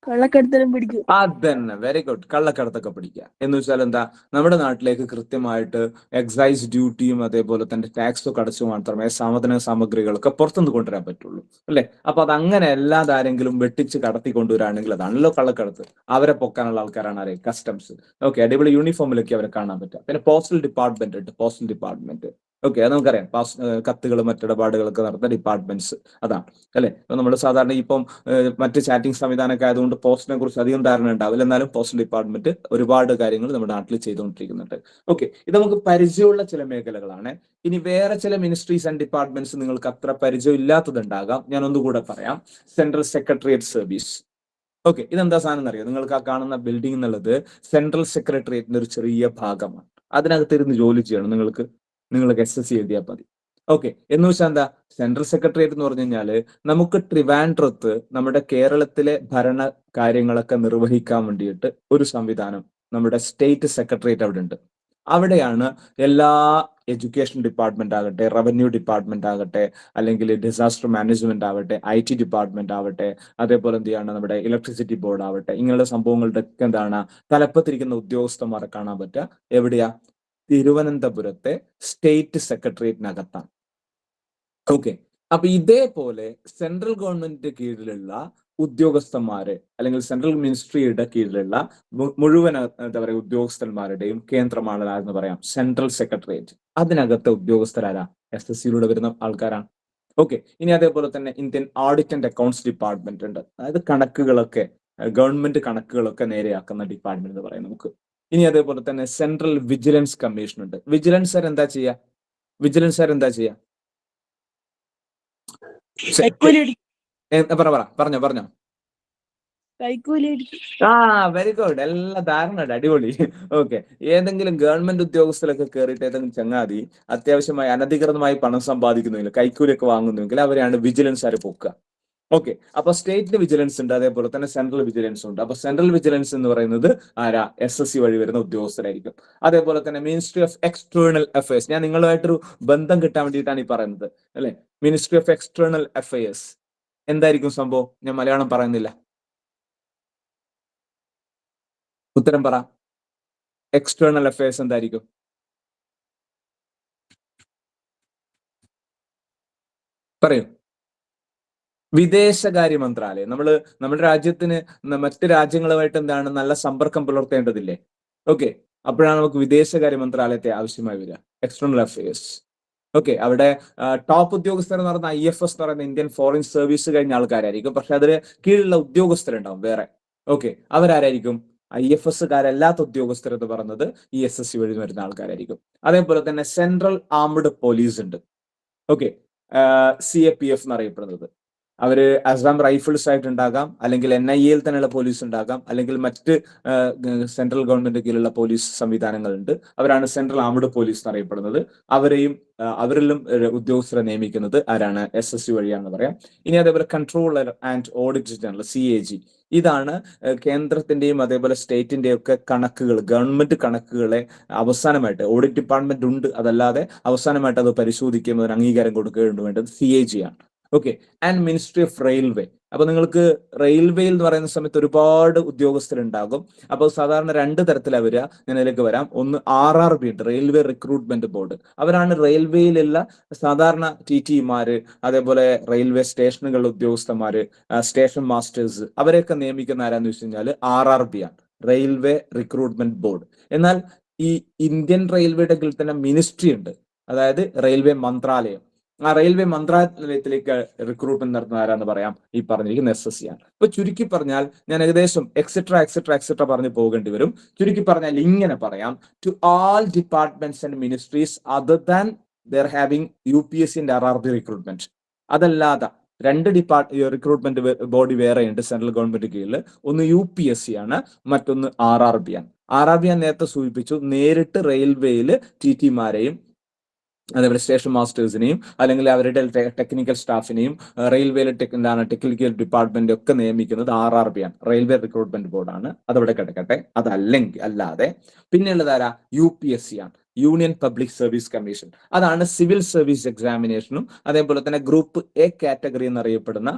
കള്ളക്കടത്തലും പിടിക്കും. അതന്നെ, വെരി ഗുഡ്. കള്ളക്കടത്തൊക്കെ പിടിക്കുക എന്ന് വെച്ചാൽ എന്താ, നമ്മുടെ നാട്ടിലേക്ക് കൃത്യമായിട്ട് എക്സൈസ് ഡ്യൂട്ടിയും അതേപോലെ തന്നെ ടാക്സ് ഒക്കെ അടച്ചു മാത്രമേ സാധന സാമഗ്രികളൊക്കെ പുറത്തുനിന്ന് കൊണ്ടുവരാൻ പറ്റുള്ളൂ, അല്ലെ? അപ്പൊ അത് അങ്ങനെ അല്ലാതെ ആരെങ്കിലും വെട്ടിച്ച് കടത്തി കൊണ്ടുവരാണെങ്കിൽ അതാണല്ലോ കള്ളക്കടത്ത്. അവരെ പൊക്കാനുള്ള ആൾക്കാരാണ് ആരെ? കസ്റ്റംസ്. ഓക്കെ, അടിപൊളി യൂണിഫോമിലൊക്കെ അവരെ കാണാൻ പറ്റുക. പിന്നെ പോസ്റ്റൽ ഡിപ്പാർട്ട്മെന്റ് ഉണ്ട്, പോസ്റ്റൽ ഡിപ്പാർട്ട്മെന്റ്. ഓക്കെ, അത് നമുക്കറിയാം. കത്തുകൾ മറ്റിടപാടുകളൊക്കെ നടത്തുന്ന ഡിപ്പാർട്ട്മെന്റ്സ് അതാണ്, അല്ലെ? ഇപ്പൊ നമ്മൾ സാധാരണ ഇപ്പം മറ്റ് ചാറ്റിംഗ് സംവിധാനമൊക്കെ ആയതുകൊണ്ട് പോസ്റ്റിനെ കുറിച്ച് അധികം ധാരണ ഉണ്ടാവില്ല. എന്നാലും പോസ്റ്റൽ ഡിപ്പാർട്ട്മെന്റ് ഒരുപാട് കാര്യങ്ങൾ നമ്മുടെ നാട്ടിൽ ചെയ്തുകൊണ്ടിരിക്കുന്നുണ്ട്. ഓക്കെ, ഇത് നമുക്ക് പരിചയമുള്ള ചില മേഖലകളാണ്. ഇനി വേറെ ചില മിനിസ്ട്രീസ് ആൻഡ് ഡിപ്പാർട്ട്മെന്റ്സ് നിങ്ങൾക്ക് അത്ര പരിചയം ഇല്ലാത്തതുണ്ടാകാം. ഞാൻ ഒന്നുകൂടെ പറയാം. Central secretariat service. ഓക്കെ, ഇതെന്താ സാധനം എന്നറിയോ? നിങ്ങൾക്ക് ആ കാണുന്ന ബിൽഡിംഗ് എന്നുള്ളത് സെൻട്രൽ സെക്രട്ടേറിയറ്റിന്റെ ഒരു ചെറിയ ഭാഗമാണ്. അതിനകത്ത് ഇരുന്ന് ജോലി ചെയ്യണം നിങ്ങൾക്ക് SSC എഴുതിയാൽ മതി. ഓക്കെ, എന്ന് വെച്ചാൽ എന്താ, സെൻട്രൽ സെക്രട്ടേറിയറ്റ് എന്ന് പറഞ്ഞു കഴിഞ്ഞാല് നമുക്ക് ട്രിവാൻഡ്രത്ത് നമ്മുടെ കേരളത്തിലെ ഭരണ കാര്യങ്ങളൊക്കെ നിർവഹിക്കാൻ വേണ്ടിയിട്ട് ഒരു സംവിധാനം, നമ്മുടെ സ്റ്റേറ്റ് സെക്രട്ടേറിയറ്റ് അവിടെ ഉണ്ട്. അവിടെയാണ് എല്ലാ എഡ്യൂക്കേഷൻ ഡിപ്പാർട്ട്മെന്റ് ആകട്ടെ, റവന്യൂ ഡിപ്പാർട്ട്മെന്റ് ആകട്ടെ, അല്ലെങ്കിൽ ഡിസാസ്റ്റർ മാനേജ്മെന്റ് ആവട്ടെ, IT ഡിപ്പാർട്ട്മെന്റ് ആവട്ടെ, അതേപോലെ എന്ത് ചെയ്യാണ് നമ്മുടെ ഇലക്ട്രിസിറ്റി ബോർഡ് ആവട്ടെ, ഇങ്ങനെയുള്ള സംഭവങ്ങളുടെ ഒക്കെ എന്താണ് തലപ്പത്തിരിക്കുന്ന ഉദ്യോഗസ്ഥന്മാരെ കാണാൻ പറ്റുക എവിടെയാ? തിരുവനന്തപുരത്തെ സ്റ്റേറ്റ് സെക്രട്ടേറിയറ്റിനകത്താണ്. ഓക്കെ, അപ്പൊ ഇതേപോലെ സെൻട്രൽ ഗവൺമെന്റിന്റെ കീഴിലുള്ള ഉദ്യോഗസ്ഥന്മാര് അല്ലെങ്കിൽ സെൻട്രൽ മിനിസ്ട്രിയുടെ കീഴിലുള്ള മുഴുവൻ എന്താ പറയുക ഉദ്യോഗസ്ഥന്മാരുടെയും കേന്ദ്രമാണ് എന്ന് പറയാം സെൻട്രൽ സെക്രട്ടേറിയറ്റ്. അതിനകത്തെ ഉദ്യോഗസ്ഥരാരാ? SSCയിലൂടെ വരുന്ന ആൾക്കാരാണ്. ഓക്കെ, ഇനി അതേപോലെ തന്നെ Indian audit and accounts department ഉണ്ട്. അതായത് കണക്കുകളൊക്കെ, ഗവൺമെന്റ് കണക്കുകളൊക്കെ നേരെയാക്കുന്ന ഡിപ്പാർട്ട്മെന്റ് എന്ന് പറയാം നമുക്ക്. ഇനി അതേപോലെ തന്നെ സെൻട്രൽ വിജിലൻസ് കമ്മീഷൻ ഉണ്ട്. വിജിലൻസ് എന്താ ചെയ്യുക? പറഞ്ഞോ. വെരി ഗുഡ്, എല്ലാം ധാരണ, അടിപൊളി. ഓക്കെ, ഏതെങ്കിലും ഗവൺമെന്റ് ഉദ്യോഗസ്ഥരൊക്കെ കയറിയിട്ട് ഏതെങ്കിലും ചങ്ങാതി അത്യാവശ്യമായി അനധികൃതമായി പണം സമ്പാദിക്കുന്നെങ്കിൽ, കൈക്കൂലിയൊക്കെ വാങ്ങുന്നെങ്കിൽ അവരെയാണ് വിജിലൻസുകാർ പൊക്കുക. ഓക്കെ, അപ്പൊ സ്റ്റേറ്റ് വിജിലൻസ് ഉണ്ട്, അതേപോലെ തന്നെ സെൻട്രൽ വിജിലൻസ് ഉണ്ട്. അപ്പൊ സെൻട്രൽ വിജിലൻസ് എന്ന് പറയുന്നത് ആരാ? SSC വഴി വരുന്ന ഉദ്യോഗസ്ഥരായിരിക്കും. അതേപോലെ തന്നെ മിനിസ്ട്രി ഓഫ് എക്സ്റ്റേണൽ അഫയേഴ്സ്, ഞാൻ നിങ്ങളുമായിട്ടൊരു ബന്ധം കിട്ടാൻ വേണ്ടിയിട്ടാണ് ഈ പറയുന്നത്, അല്ലെ? മിനിസ്ട്രി ഓഫ് എക്സ്റ്റേണൽ അഫയേഴ്സ് എന്തായിരിക്കും സംഭവം? ഞാൻ മലയാളം പറയുന്നില്ല, ഉത്തരം പറ. എക്സ്റ്റേണൽ അഫയേഴ്സ് എന്തായിരിക്കും? പറയൂ. വിദേശകാര്യ മന്ത്രാലയം. നമ്മുടെ രാജ്യത്തിന് മറ്റ് രാജ്യങ്ങളുമായിട്ട് എന്താണ് നല്ല സമ്പർക്കം പുലർത്തേണ്ടതില്ലേ? ഓക്കെ, അപ്പോഴാണ് നമുക്ക് വിദേശകാര്യ മന്ത്രാലയത്തെ ആവശ്യമായി വരിക, എക്സ്റ്റേണൽ അഫയേഴ്സ്. ഓക്കെ, അവിടെ ടോപ്പ് ഉദ്യോഗസ്ഥർ എന്ന് പറയുന്ന IFS എന്ന് പറയുന്ന ഇന്ത്യൻ ഫോറിൻ സർവീസ് കഴിഞ്ഞ ആൾക്കാരായിരിക്കും. പക്ഷെ അതിന് കീഴിലുള്ള ഉദ്യോഗസ്ഥരുണ്ടാവും വേറെ. ഓക്കെ, അവരാരായിരിക്കും? IFSകാരല്ലാത്ത ഉദ്യോഗസ്ഥർ എന്ന് പറയുന്നത് ഈ SSC വഴി വരുന്ന ആൾക്കാരായിരിക്കും. അതേപോലെ തന്നെ സെൻട്രൽ ആംഡ് പോലീസ് ഉണ്ട്. ഓക്കെ, CAPF എന്നറിയപ്പെടുന്നത്. അവര് അസം റൈഫിൾസ് ആയിട്ടുണ്ടാകാം, അല്ലെങ്കിൽ NIA തന്നെയുള്ള പോലീസ് ഉണ്ടാകാം, അല്ലെങ്കിൽ മറ്റ് സെൻട്രൽ ഗവൺമെന്റ് കീഴിലുള്ള പോലീസ് സംവിധാനങ്ങളുണ്ട്. അവരാണ് സെൻട്രൽ ആംഡ് പോലീസ് എന്നറിയപ്പെടുന്നത്. അവരിലും ഉദ്യോഗസ്ഥരെ നിയമിക്കുന്നത് ആരാണ്? SSC വഴിയാണെന്ന് പറയാം. ഇനി അതേപോലെ controller and audit general, CAG. ഇതാണ് കേന്ദ്രത്തിന്റെയും അതേപോലെ സ്റ്റേറ്റിന്റെയും ഒക്കെ കണക്കുകൾ, ഗവൺമെന്റ് കണക്കുകളെ അവസാനമായിട്ട്, ഓഡിറ്റ് ഡിപ്പാർട്ട്മെന്റ് ഉണ്ട്, അതല്ലാതെ അവസാനമായിട്ട് അത് പരിശോധിക്കുകയും അതിന് അംഗീകാരം കൊടുക്കുകയും വേണ്ടത് CAG ആണ്. Okay, and ministry of railway. അപ്പൊ നിങ്ങൾക്ക് റെയിൽവേയിൽ എന്ന് പറയുന്ന സമയത്ത് ഒരുപാട് ഉദ്യോഗസ്ഥരുണ്ടാകും. അപ്പോൾ സാധാരണ 2 തരത്തിലാണ് വരിക. ഞാൻ അതിലേക്ക് വരാം. ഒന്ന് RRB ഉണ്ട്, റെയിൽവേ റിക്രൂട്ട്മെന്റ് ബോർഡ്. അവരാണ് റെയിൽവേയിലുള്ള സാധാരണ TTമാര്, അതേപോലെ റെയിൽവേ സ്റ്റേഷനുകളിലെ ഉദ്യോഗസ്ഥന്മാര്, സ്റ്റേഷൻ മാസ്റ്റേഴ്സ്, അവരെയൊക്കെ നിയമിക്കുന്ന ആരാന്ന് വെച്ച് കഴിഞ്ഞാൽ RRB ആണ്, റെയിൽവേ റിക്രൂട്ട്മെന്റ് ബോർഡ്. എന്നാൽ ഈ ഇന്ത്യൻ റെയിൽവേയുടെ കീഴിൽ തന്നെ മിനിസ്ട്രി ഉണ്ട്, അതായത് റെയിൽവേ മന്ത്രാലയം. ആ റെയിൽവേ മന്ത്രാലയത്തിലേക്ക് റിക്രൂട്ട്മെന്റ് നടത്തുന്ന ആരാന്ന് പറയാം? ഈ പറഞ്ഞിരിക്കുന്ന SSC ആണ്. ഇപ്പൊ ചുരുക്കി പറഞ്ഞാൽ ഞാൻ ഏകദേശം എക്സെട്ര പറഞ്ഞു പോകേണ്ടി വരും. ചുരുക്കി പറഞ്ഞാൽ ഇങ്ങനെ പറയാം: to all departments and ministries other than their having UPSC and RRB recruitment. അതല്ലാതെ 2 റിക്രൂട്ട്മെന്റ് ബോഡി വേറെയുണ്ട് സെൻട്രൽ ഗവൺമെന്റ് കീഴിൽ. ഒന്ന് UPSC ആണ്, മറ്റൊന്ന് RRB ആണ്. RRB ഞാൻ നേരത്തെ സൂചിപ്പിച്ചു, നേരിട്ട് റെയിൽവേയിൽ TTമാരെയും അതേപോലെ സ്റ്റേഷൻ മാസ്റ്റേഴ്സിനെയും അല്ലെങ്കിൽ അവരുടെ ടെക്നിക്കൽ സ്റ്റാഫിനെയും റെയിൽവേയിലെ ടെക്നിക്കൽ ഡിപ്പാർട്ട്മെന്റ് ഒക്കെ നിയമിക്കുന്നത് RRB ആണ്, റെയിൽവേ റിക്രൂട്ട്മെന്റ് ബോർഡാണ്. അതവിടെ കിടക്കട്ടെ. അല്ലാതെ പിന്നെയുള്ളത് ആരാ? UPSC ആണ്, യൂണിയൻ പബ്ലിക് സർവീസ് കമ്മീഷൻ. അതാണ് സിവിൽ സർവീസ് എക്സാമിനേഷനും അതേപോലെ തന്നെ ഗ്രൂപ്പ് A കാറ്റഗറി എന്നറിയപ്പെടുന്ന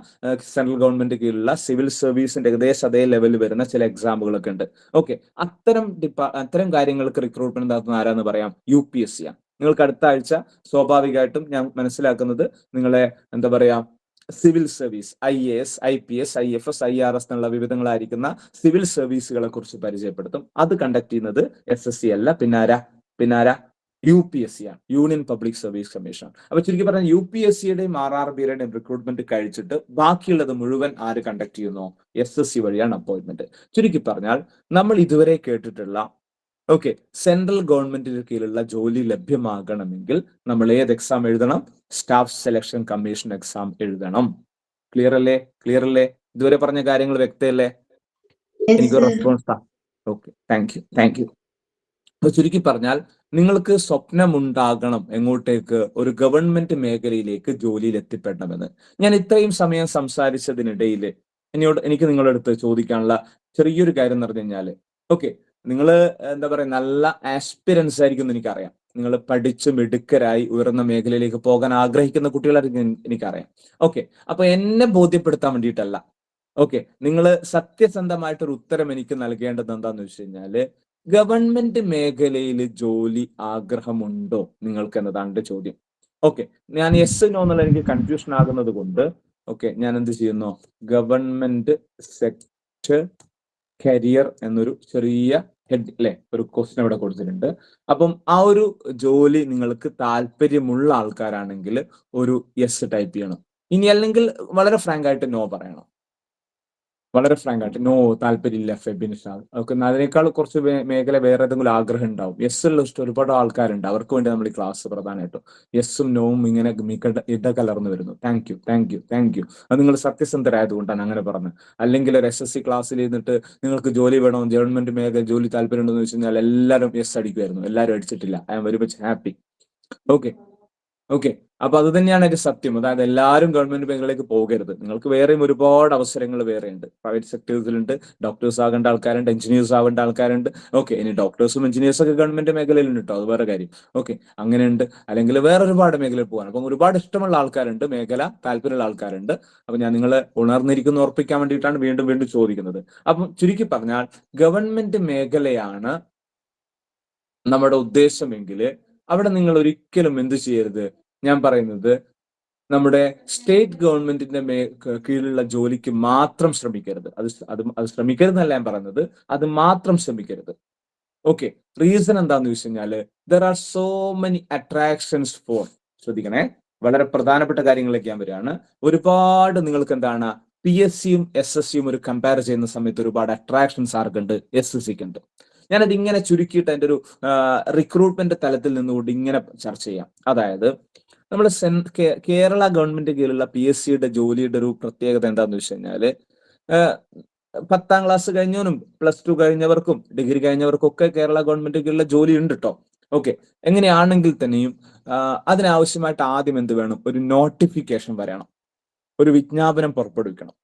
സെൻട്രൽ ഗവൺമെന്റ് കീഴിലുള്ള സിവിൽ സർവീസിന്റെ ഏകദേശം അതേ ലെവലിൽ വരുന്ന ചില എക്സാമുകളൊക്കെ ഉണ്ട്. ഓക്കെ, അത്തരം കാര്യങ്ങൾക്ക് റിക്രൂട്ട്മെന്റ് നടത്തുന്ന ആരാന്ന് പറയാം? UPSC ആണ്. നിങ്ങൾക്ക് അടുത്ത ആഴ്ച സ്വാഭാവികമായിട്ടും ഞാൻ മനസ്സിലാക്കുന്നത് നിങ്ങളെ എന്താ പറയാ civil service IAS, IPS, IFS, IRS എന്നുള്ള വിവിധങ്ങളായിരിക്കുന്ന സിവിൽ സർവീസുകളെ കുറിച്ച് പരിചയപ്പെടുത്തും. അത് കണ്ടക്ട് ചെയ്യുന്നത് SSC അല്ല, പിന്നാരാ UPSC ആണ്, യൂണിയൻ പബ്ലിക് സർവീസ് കമ്മീഷൻ. അപ്പൊ ചുരുക്കി പറഞ്ഞാൽ UPSCയുടെയും RRBയുടെയും റിക്രൂട്ട്മെന്റ് കഴിച്ചിട്ട് ബാക്കിയുള്ളത് മുഴുവൻ ആര് കണ്ടക്ട് ചെയ്യുന്നു? SSC വഴിയാണ് അപ്പോയിന്റ്മെന്റ്. ചുരുക്കി പറഞ്ഞാൽ നമ്മൾ ഇതുവരെ കേട്ടിട്ടുള്ള സെൻട്രൽ ഗവൺമെന്റിന് കീഴിലുള്ള ജോലി ലഭ്യമാകണമെങ്കിൽ നമ്മൾ ഏത് എക്സാം എഴുതണം? സ്റ്റാഫ് സെലക്ഷൻ കമ്മീഷൻ എക്സാം എഴുതണം. ക്ലിയർ അല്ലേ? ഇതുവരെ പറഞ്ഞ കാര്യങ്ങൾ വ്യക്തമല്ലേ? എനിക്ക് റെസ്പോൺസ്. Okay, thank you. അപ്പൊ ചുരുക്കി പറഞ്ഞാൽ നിങ്ങൾക്ക് സ്വപ്നമുണ്ടാകണം എങ്ങോട്ടേക്ക്? ഒരു ഗവൺമെന്റ് മേഖലയിലേക്ക് ജോലിയിൽ എത്തിപ്പെടണമെന്ന്. ഞാൻ ഇത്രയും സമയം സംസാരിച്ചതിനിടയിൽ എനിക്ക് നിങ്ങളുടെ അടുത്ത് ചോദിക്കാനുള്ള ചെറിയൊരു കാര്യം എന്ന് പറഞ്ഞു കഴിഞ്ഞാല്, നിങ്ങൾ എന്താ പറയുക, നല്ല ആസ്പിരൻസ് ആയിരിക്കും എന്ന് എനിക്കറിയാം. നിങ്ങൾ പഠിച്ച് മിടുക്കരായി ഉയർന്ന മേഖലയിലേക്ക് പോകാൻ ആഗ്രഹിക്കുന്ന കുട്ടികളായിരിക്കും എനിക്കറിയാം. അപ്പൊ എന്നെ ബോധ്യപ്പെടുത്താൻ വേണ്ടിയിട്ടല്ല, നിങ്ങൾ സത്യസന്ധമായിട്ടൊരു ഉത്തരം എനിക്ക് നൽകേണ്ടത് എന്താന്ന് വെച്ച് കഴിഞ്ഞാല്, ഗവൺമെന്റ് മേഖലയിൽ ജോലി ആഗ്രഹമുണ്ടോ നിങ്ങൾക്ക് എന്നതാണ് എന്റെ ചോദ്യം. ഞാൻ യെസ് നോ എന്നുള്ള എനിക്ക് കൺഫ്യൂഷൻ ആകുന്നത് കൊണ്ട് ഞാൻ എന്ത് ചെയ്യുന്നു? ഗവൺമെന്റ് സെക്ടർ കരിയർ എന്നൊരു ചെറിയ ഒരു ക്വസ്റ്റ്യൻ ഇവിടെ കൊടുത്തിട്ടുണ്ട്. അപ്പം ആ ഒരു ജോലി നിങ്ങൾക്ക് താല്പര്യമുള്ള ആൾക്കാരാണെങ്കിൽ ഒരു യെസ് ടൈപ്പ് ചെയ്യണം. ഇനി അല്ലെങ്കിൽ വളരെ ഫ്രാങ്ക് ആയിട്ട് നോ പറയണം. നോ, താല്പര്യമില്ല ഫെബിനിഷാൽ. അതിനേക്കാൾ കുറച്ച് മേഖല വേറെ ഏതെങ്കിലും ആഗ്രഹം ഉണ്ടാവും. യെസ് ഉള്ള ഇഷ്ടം ഒരുപാട് ആൾക്കാരുണ്ട്, അവർക്ക് വേണ്ടി നമ്മൾ ഈ ക്ലാസ് പ്രധാനമായിട്ടും യെസ്സും നോവും ഇങ്ങനെ ഇടകലർന്നു വരുന്നു. Thank you. അത് നിങ്ങൾ സത്യസന്ധരായതുകൊണ്ടാണ് അങ്ങനെ പറഞ്ഞത്. അല്ലെങ്കിൽ ഒരു SSC ക്ലാസ്സിൽ ഇരുന്നിട്ട് നിങ്ങൾക്ക് ജോലി വേണം, ഗവൺമെന്റ് മേഖല ജോലി താല്പര്യം ഉണ്ടെന്ന് വെച്ച് കഴിഞ്ഞാൽ എല്ലാവരും യെസ് അടിക്കുമായിരുന്നു. എല്ലാവരും അടിച്ചിട്ടില്ല. I am very much happy. അപ്പൊ അത് തന്നെയാണ് എന്റെ സത്യം. അതായത് എല്ലാവരും ഗവൺമെന്റ് മേഖലയിലേക്ക് പോകരുത്. നിങ്ങൾക്ക് വേറെയും ഒരുപാട് അവസരങ്ങൾ വേറെയുണ്ട്. പ്രൈവറ്റ് സെക്ടേഴ്സിലുണ്ട്. ഡോക്ടേഴ്സ് ആകേണ്ട ആൾക്കാരുണ്ട്, എഞ്ചിനീയേഴ്സ് ആവേണ്ട ആൾക്കാരുണ്ട്. ഇനി ഡോക്ടേഴ്സും എഞ്ചിനീയേഴ്സും ഒക്കെ ഗവൺമെന്റ് മേഖലയിലുണ്ട് കേട്ടോ, അത് വേറെ കാര്യം. അങ്ങനെയുണ്ട്. അല്ലെങ്കിൽ വേറെ ഒരുപാട് മേഖലയിൽ പോകാൻ അപ്പം ഒരുപാട് ഇഷ്ടമുള്ള ആൾക്കാരുണ്ട്, മേഖല താല്പര്യമുള്ള ആൾക്കാരുണ്ട്. അപ്പൊ ഞാൻ നിങ്ങളെ ഉണർന്നിരിക്കുന്ന ഉറപ്പിക്കാൻ വേണ്ടിയിട്ടാണ് വീണ്ടും ചോദിക്കുന്നത്. അപ്പം ചുരുക്കി പറഞ്ഞാൽ ഗവൺമെന്റ് മേഖലയാണ് നമ്മുടെ ഉദ്ദേശമെങ്കിൽ അവിടെ നിങ്ങൾ ഒരിക്കലും എന്ത് ചെയ്യരുത്? ഞാൻ പറയുന്നത് നമ്മുടെ സ്റ്റേറ്റ് ഗവൺമെന്റിന്റെ കീഴിലുള്ള ജോലിക്ക് മാത്രം ശ്രമിക്കരുത്. അത് ശ്രമിക്കരുതെന്നല്ല ഞാൻ പറയുന്നത്, അത് മാത്രം ശ്രമിക്കരുത്. റീസൺ എന്താന്ന് വെച്ച് കഴിഞ്ഞാല് there are so many attractions for, ശ്രദ്ധിക്കണേ, വളരെ പ്രധാനപ്പെട്ട കാര്യങ്ങളിലേക്ക് ഞാൻ വരികയാണ്. ഒരുപാട് നിങ്ങൾക്ക് എന്താണ് PSCയും SSCയും ഒരു കമ്പയർ ചെയ്യുന്ന സമയത്ത് ഒരുപാട് അട്രാക്ഷൻസ് ആർക്കുണ്ട്? SSCക്ക് ഉണ്ട്. ഞാനത് ഇങ്ങനെ ചുരുക്കിയിട്ട് അതിന്റെ ഒരു റിക്രൂട്ട്മെന്റ് തലത്തിൽ നിന്നുകൊണ്ട് ഇങ്ങനെ ചർച്ച ചെയ്യാം. അതായത് നമ്മൾ കേരള ഗവൺമെന്റ് കീഴിലുള്ള PSCയുടെ ജോലിയുടെ ഒരു പ്രത്യേകത എന്താന്ന് വെച്ച് കഴിഞ്ഞാല് 10ാം ക്ലാസ് കഴിഞ്ഞവനും +2 കഴിഞ്ഞവർക്കും ഡിഗ്രി കഴിഞ്ഞവർക്കും ഒക്കെ കേരള ഗവൺമെന്റ് കീഴിലുള്ള ജോലി ഉണ്ട് കേട്ടോ. എങ്ങനെയാണെങ്കിൽ തന്നെയും അതിനാവശ്യമായിട്ട് ആദ്യം എന്ത് വേണം? ഒരു നോട്ടിഫിക്കേഷൻ വരണം, ഒരു വിജ്ഞാപനം പുറപ്പെടുവിക്കണം.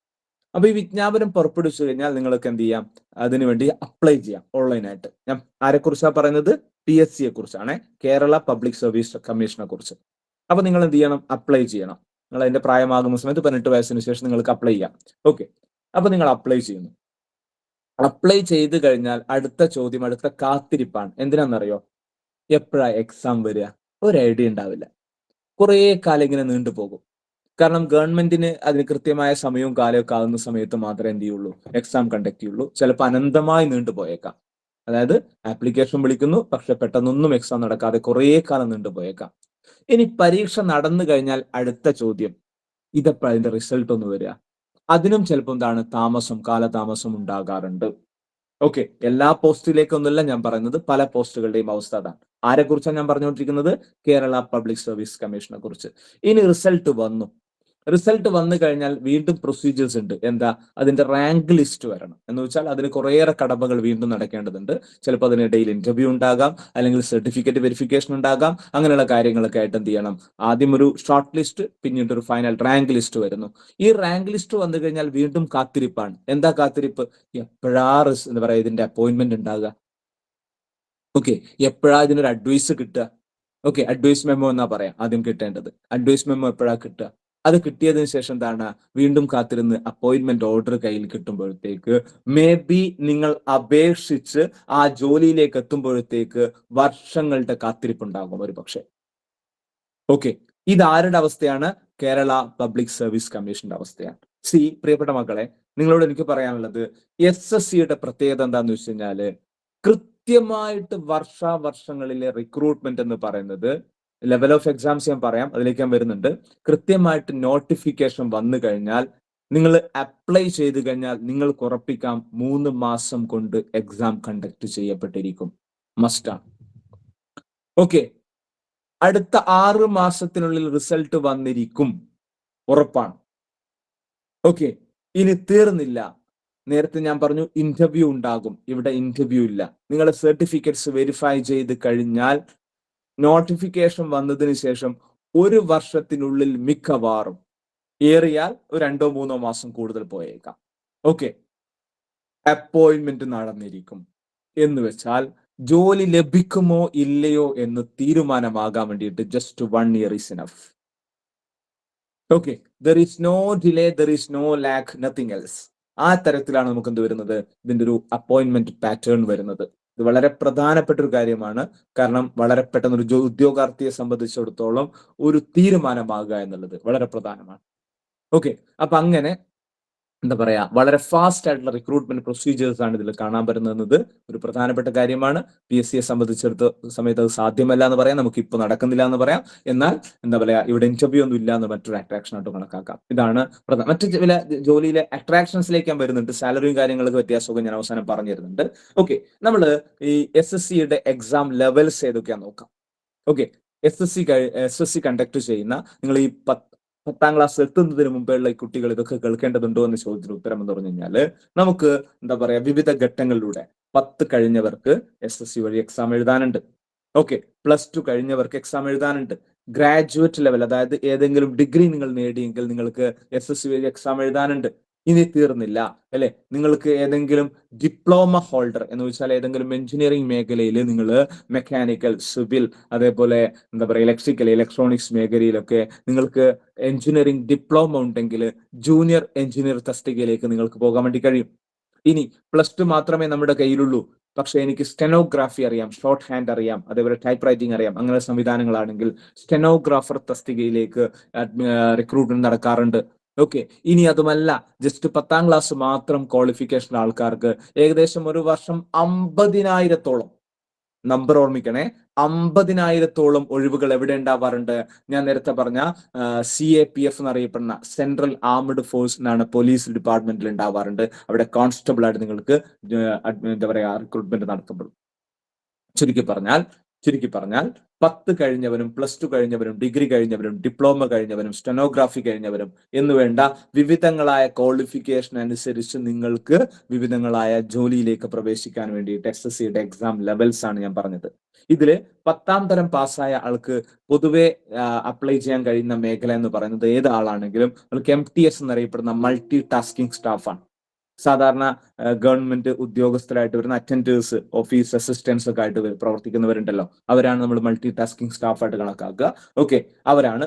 അപ്പൊ ഈ വിജ്ഞാപനം പുറപ്പെടുവിച്ചു കഴിഞ്ഞാൽ നിങ്ങൾക്ക് എന്ത് ചെയ്യാം? അതിനുവേണ്ടി അപ്ലൈ ചെയ്യാം ഓൺലൈനായിട്ട്. ഞാൻ ആരെക്കുറിച്ചാണ് പറയുന്നത്? PSCയെ കുറിച്ചാണ്, കേരള പബ്ലിക് സർവീസ് കമ്മീഷനെ കുറിച്ച്. അപ്പൊ നിങ്ങൾ എന്ത് ചെയ്യണം? അപ്ലൈ ചെയ്യണം. നിങ്ങൾ അതിന്റെ പ്രായമാകുന്ന സമയത്ത് 18 വയസ്സിന് ശേഷം നിങ്ങൾക്ക് അപ്ലൈ ചെയ്യാം. അപ്പൊ നിങ്ങൾ അപ്ലൈ ചെയ്യുന്നു. അപ്ലൈ ചെയ്ത് കഴിഞ്ഞാൽ അടുത്ത ചോദ്യം, അടുത്ത കാത്തിരിപ്പാണ്. എന്തിനാണെന്നറിയോ? എപ്പോഴാ എക്സാം വരിക? ഒരു ഐഡിയ ഉണ്ടാവില്ല. കുറേ കാലം ഇങ്ങനെ നീണ്ടുപോകും. കാരണം ഗവൺമെന്റിന് അതിന് കൃത്യമായ സമയവും കാലമൊക്കെ ആകുന്ന സമയത്ത് മാത്രമേ എന്ത് ചെയ്യുള്ളൂ? എക്സാം കണ്ടക്ട് ചെയ്യുള്ളൂ. ചിലപ്പോൾ അനന്തമായി നീണ്ടുപോയേക്കാം. അതായത് ആപ്ലിക്കേഷൻ വിളിക്കുന്നു, പക്ഷെ പെട്ടെന്നൊന്നും എക്സാം നടക്കാതെ കുറേ കാലം നീണ്ടുപോയേക്കാം. ഇനി പരീക്ഷ നടന്നു കഴിഞ്ഞാൽ അടുത്ത ചോദ്യം, ഇതെപ്പോഴാ അതിന്റെ റിസൾട്ട് ഒന്ന് വരിക? അതിനും ചിലപ്പോൾ എന്താണ് കാലതാമസം ഉണ്ടാകാറുണ്ട്. എല്ലാ പോസ്റ്റിലേക്കൊന്നുമല്ല ഞാൻ പറയുന്നത്, പല പോസ്റ്റുകളുടെയും അവസ്ഥ അതാണ്. ആരെക്കുറിച്ചാണ് ഞാൻ പറഞ്ഞുകൊണ്ടിരിക്കുന്നത്? കേരള പബ്ലിക് സർവീസ് കമ്മീഷനെ കുറിച്ച്. ഇനി റിസൾട്ട് വന്നു. റിസൾട്ട് വന്നു കഴിഞ്ഞാൽ വീണ്ടും പ്രൊസീജിയേഴ്സ് ഉണ്ട്. എന്താ? അതിന്റെ റാങ്ക് ലിസ്റ്റ് വരണം. എന്ന് വെച്ചാൽ അതിന് കുറേയേറെ കടമകൾ വീണ്ടും നടക്കേണ്ടതുണ്ട്. ചിലപ്പോൾ അതിനിടയിൽ ഇന്റർവ്യൂ ഉണ്ടാകാം, അല്ലെങ്കിൽ സർട്ടിഫിക്കറ്റ് വെരിഫിക്കേഷൻ ഉണ്ടാകാം. അങ്ങനെയുള്ള കാര്യങ്ങളൊക്കെ ആയിട്ട് എന്ത് ചെയ്യണം? ആദ്യം ഒരു ഷോർട്ട് ലിസ്റ്റ്, പിന്നീട് ഒരു ഫൈനൽ റാങ്ക് ലിസ്റ്റ് വരുന്നു. ഈ റാങ്ക് ലിസ്റ്റ് വന്നു കഴിഞ്ഞാൽ വീണ്ടും കാത്തിരിപ്പാണ്. എന്താ കാത്തിരിപ്പ്? എപ്പോഴാ എന്താ പറയാ ഇതിന്റെ അപ്പോയിന്റ്മെന്റ് ഉണ്ടാകുക? ഓക്കെ, എപ്പോഴാ ഇതിനൊരു അഡ്വൈസ് കിട്ടുക? ഓക്കെ, അഡ്വൈസ് മെമ്മോ എന്നാ പറയാം ആദ്യം കിട്ടേണ്ടത്. അഡ്വൈസ് മെമ്മോ എപ്പോഴാ കിട്ടുക? അത് കിട്ടിയതിനു ശേഷം എന്താണ്? വീണ്ടും കാത്തിരുന്ന് അപ്പോയിന്റ്മെന്റ് ഓർഡർ കയ്യിൽ കിട്ടുമ്പോഴത്തേക്ക് മേ ബി നിങ്ങൾ അപേക്ഷിച്ച് ആ ജോലിയിലേക്ക് എത്തുമ്പോഴത്തേക്ക് വർഷങ്ങളുടെ കാത്തിരിപ്പുണ്ടാകും ഒരു പക്ഷെ. ഓക്കെ, ഇതാരുടെ അവസ്ഥയാണ്? കേരള പബ്ലിക് സർവീസ് കമ്മീഷന്റെ അവസ്ഥയാണ്. പ്രിയപ്പെട്ട മക്കളെ, നിങ്ങളോട് എനിക്ക് പറയാനുള്ളത് SSCയുടെ പ്രത്യേകത എന്താന്ന് വെച്ച് കഴിഞ്ഞാല് കൃത്യമായിട്ട് വർഷാവർഷങ്ങളിലെ റിക്രൂട്ട്മെന്റ് എന്ന് പറയുന്നത്, ലെവൽ ഓഫ് എക്സാംസ് ഞാൻ പറയാം, അതിലേക്ക് ഞാൻ വരുന്നുണ്ട്. കൃത്യമായിട്ട് നോട്ടിഫിക്കേഷൻ വന്നു കഴിഞ്ഞാൽ നിങ്ങൾ അപ്ലൈ ചെയ്ത് കഴിഞ്ഞാൽ നിങ്ങൾക്ക് ഉറപ്പിക്കാം 3 മാസം കൊണ്ട് എക്സാം കണ്ടക്ട് ചെയ്യപ്പെട്ടിരിക്കും. മസ്റ്റാണ്. ഓക്കെ, അടുത്ത 6 മാസത്തിനുള്ളിൽ റിസൾട്ട് വന്നിരിക്കും, ഉറപ്പാണ്. ഓക്കെ, ഇനി തീർന്നില്ല. നേരത്തെ ഞാൻ പറഞ്ഞു ഇന്റർവ്യൂ ഉണ്ടാകും. ഇവിടെ ഇന്റർവ്യൂ ഇല്ല. നിങ്ങളുടെ സർട്ടിഫിക്കറ്റ്സ് വെരിഫൈ ചെയ്ത് കഴിഞ്ഞാൽ നോട്ടിഫിക്കേഷൻ വന്നതിന് ശേഷം 1 വർഷത്തിനുള്ളിൽ മിക്കവാറും ഏറിയാൽ ഒരു 2-3 മാസം കൂടുതൽ പോയേക്കാം. ഓക്കെ, അപ്പോയിന്റ്മെന്റ് നടന്നിരിക്കും. എന്ന് വെച്ചാൽ ജോലി ലഭിക്കുമോ ഇല്ലയോ എന്ന് തീരുമാനമാകാൻ വേണ്ടിയിട്ട് just 1 year is enough. Okay, there is no delay, there is no lack, nothing else. ആ തരത്തിലാണ് നമുക്ക് എന്ത് വരുന്നത്? ഇതിന്റെ ഒരു അപ്പോയിന്റ്മെന്റ് പാറ്റേൺ വരുന്നത്. ഇത് വളരെ പ്രധാനപ്പെട്ട ഒരു കാര്യമാണ്. കാരണം വളരെ പെട്ടെന്ന് ഒരു ഉദ്യോഗാർത്ഥിയെ സംബന്ധിച്ചിടത്തോളം ഒരു തീരുമാനമാകുക എന്നുള്ളത് വളരെ പ്രധാനമാണ്. ഓക്കെ, അപ്പൊ അങ്ങനെ എന്താ പറയാ, വളരെ ഫാസ്റ്റ് ആയിട്ടുള്ള റിക്രൂട്ട്മെന്റ് പ്രൊസീജിയേഴ്സ് ആണ് ഇതിൽ കാണാൻ പറ്റുന്നത്. ഒരു പ്രധാനപ്പെട്ട കാര്യമാണ്. PSCയെ സംബന്ധിച്ചിടത്തോളം സമയത്ത് അത് സാധ്യമല്ല എന്ന് പറയാം, നമുക്ക് ഇപ്പോൾ നടക്കുന്നില്ല എന്ന് പറയാം. എന്നാൽ എന്താ പറയാ, ഇവിടെ ഇന്റർവ്യൂ ഒന്നും ഇല്ല എന്ന് മറ്റൊരു അട്രാക്ഷൻ ആയിട്ട് കണക്കാക്കാം. ഇതാണ് മറ്റു ചില ജോലിയിലെ അട്രാക്ഷൻസിലേക്ക് ഞാൻ വരുന്നുണ്ട്. സാലറിയും കാര്യങ്ങൾക്ക് വ്യത്യാസമൊക്കെ ഞാൻ അവസാനം പറഞ്ഞു തരുന്നുണ്ട്. ഓക്കെ, നമ്മൾ ഈ SSCയുടെ എക്സാം ലെവൽസ് ഏതൊക്കെയാന്ന് നോക്കാം. ഓക്കെ, SSC കണ്ടക്ട് ചെയ്യുന്ന, നിങ്ങൾ ഈ 10ാം ക്ലാസ് എത്തുന്നതിന് മുമ്പേയുള്ള ഈ കുട്ടികൾ ഇതൊക്കെ കേൾക്കേണ്ടതുണ്ടോ എന്ന് ചോദ്യത്തിന് ഉത്തരം എന്ന് പറഞ്ഞു കഴിഞ്ഞാല് നമുക്ക് എന്താ പറയാ, വിവിധ ഘട്ടങ്ങളിലൂടെ 10 കഴിഞ്ഞവർക്ക് SSC വഴി എക്സാം എഴുതാനുണ്ട്. ഓക്കെ, +2 കഴിഞ്ഞവർക്ക് എക്സാം എഴുതാനുണ്ട്. ഗ്രാജുവേറ്റ് ലെവൽ, അതായത് ഏതെങ്കിലും ഡിഗ്രി നിങ്ങൾ നേടിയെങ്കിൽ നിങ്ങൾക്ക് SSC വഴി എക്സാം എഴുതാനുണ്ട്. ഇനി തീർന്നില്ല അല്ലെ, നിങ്ങൾക്ക് ഏതെങ്കിലും ഡിപ്ലോമ ഹോൾഡർ എന്ന് വെച്ചാൽ ഏതെങ്കിലും എഞ്ചിനീയറിംഗ് മേഖലയിൽ നിങ്ങൾ മെക്കാനിക്കൽ, സിവിൽ, അതേപോലെ എന്താ പറയുക ഇലക്ട്രിക്കൽ, ഇലക്ട്രോണിക്സ് മേഖലയിലൊക്കെ നിങ്ങൾക്ക് എഞ്ചിനീയറിംഗ് ഡിപ്ലോമ ഉണ്ടെങ്കിൽ ജൂനിയർ എഞ്ചിനീയർ തസ്തികയിലേക്ക് നിങ്ങൾക്ക് പോകാൻ വേണ്ടി കഴിയും. ഇനി +2 മാത്രമേ നമ്മുടെ കയ്യിലുള്ളൂ, പക്ഷെ എനിക്ക് സ്റ്റെനോഗ്രാഫി അറിയാം, ഷോർട്ട് ഹാൻഡ് അറിയാം, അതേപോലെ ടൈപ്പ് റൈറ്റിംഗ് അറിയാം, അങ്ങനെ സംവിധാനങ്ങളാണെങ്കിൽ സ്റ്റെനോഗ്രാഫർ തസ്തികയിലേക്ക് റിക്രൂട്ട്മെന്റ് നടക്കാറുണ്ട്. ഓക്കെ, ഇനി അതുമല്ല, ജസ്റ്റ് 10ാം ക്ലാസ് മാത്രം ക്വാളിഫിക്കേഷൻ ആൾക്കാർക്ക് ഏകദേശം ഒരു വർഷം 50,000-ഓളം, നമ്പർ ഓർമ്മിക്കണേ, 50,000-ഓളം ഒഴിവുകൾ എവിടെ ഉണ്ടാവാറുണ്ട്? ഞാൻ നേരത്തെ പറഞ്ഞ CAPF എന്നറിയപ്പെടുന്ന സെൻട്രൽ ആർമഡ് ഫോഴ്സ് എന്നാണ് പോലീസ് ഡിപ്പാർട്ട്മെന്റിൽ ഉണ്ടാവാറുണ്ട്. അവിടെ കോൺസ്റ്റബിൾ ആയിട്ട് നിങ്ങൾക്ക് എന്താ പറയാ റിക്രൂട്ട്മെന്റ് നടത്തപ്പെടും. ചുരുക്കി പറഞ്ഞാൽ 10 കഴിഞ്ഞവരും, +2 കഴിഞ്ഞവരും, ഡിഗ്രി കഴിഞ്ഞവരും, ഡിപ്ലോമ കഴിഞ്ഞവരും, സ്റ്റെനോഗ്രാഫി കഴിഞ്ഞവരും എന്നുവേണ്ട വിവിധങ്ങളായ ക്വാളിഫിക്കേഷൻ അനുസരിച്ച് നിങ്ങൾക്ക് വിവിധങ്ങളായ ജോലിയിലേക്ക് പ്രവേശിക്കാൻ വേണ്ടിയിട്ട് SSCയുടെ എക്സാം ലെവൽസ് ആണ് ഞാൻ പറഞ്ഞത്. ഇതില് 10ാം തരം പാസ്സായ ആൾക്ക് പൊതുവെ അപ്ലൈ ചെയ്യാൻ കഴിയുന്ന മേഖല എന്ന് പറയുന്നത് ഏത് ആളാണെങ്കിലും നിങ്ങൾക്ക് MTS എന്നറിയപ്പെടുന്ന മൾട്ടി ടാസ്കിംഗ് സ്റ്റാഫാണ്. സാധാരണ ഗവൺമെന്റ് ഉദ്യോഗസ്ഥരായിട്ട് വരുന്ന അറ്റൻഡേഴ്സ്, ഓഫീസ് അസിസ്റ്റൻസ് ഒക്കെ ആയിട്ട് പ്രവർത്തിക്കുന്നവരുണ്ടല്ലോ, അവരാണ് നമ്മൾ മൾട്ടി ടാസ്കിംഗ് സ്റ്റാഫായിട്ട് കണക്കാക്കുക. ഓക്കെ, അവരാണ്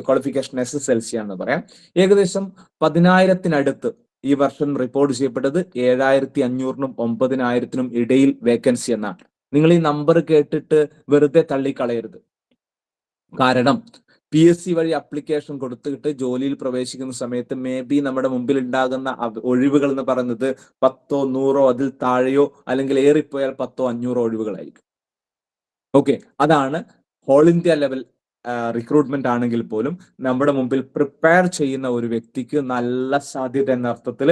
ക്വാളിഫിക്കേഷൻ SSLC ആണെന്ന് പറയാം. ഏകദേശം 10,000-നടുത്ത് ഈ വർഷം റിപ്പോർട്ട് ചെയ്യപ്പെട്ടത് 7,500-നും 9,000-നും ഇടയിൽ വേക്കൻസി എന്നാണ്. നിങ്ങൾ ഈ നമ്പർ കേട്ടിട്ട് വെറുതെ തള്ളിക്കളയരുത്. കാരണം PSC വഴി അപ്ലിക്കേഷൻ കൊടുത്തിട്ട് ജോലിയിൽ പ്രവേശിക്കുന്ന സമയത്ത് മേ ബി നമ്മുടെ മുമ്പിൽ ഉണ്ടാകുന്ന ഒഴിവുകൾ എന്ന് പറയുന്നത് 10-ഓ 100-ഓ അതിൽ താഴെയോ, അല്ലെങ്കിൽ ഏറിപ്പോയാൽ 10-ഓ 500-ഓ ഒഴിവുകളായിരിക്കും. ഓക്കെ, അതാണ് ഓൾ ഇന്ത്യ ലെവൽ റിക്രൂട്ട്മെന്റ് ആണെങ്കിൽ പോലും നമ്മുടെ മുമ്പിൽ പ്രിപ്പയർ ചെയ്യുന്ന ഒരു വ്യക്തിക്ക് നല്ല സാധ്യത എന്ന അർത്ഥത്തിൽ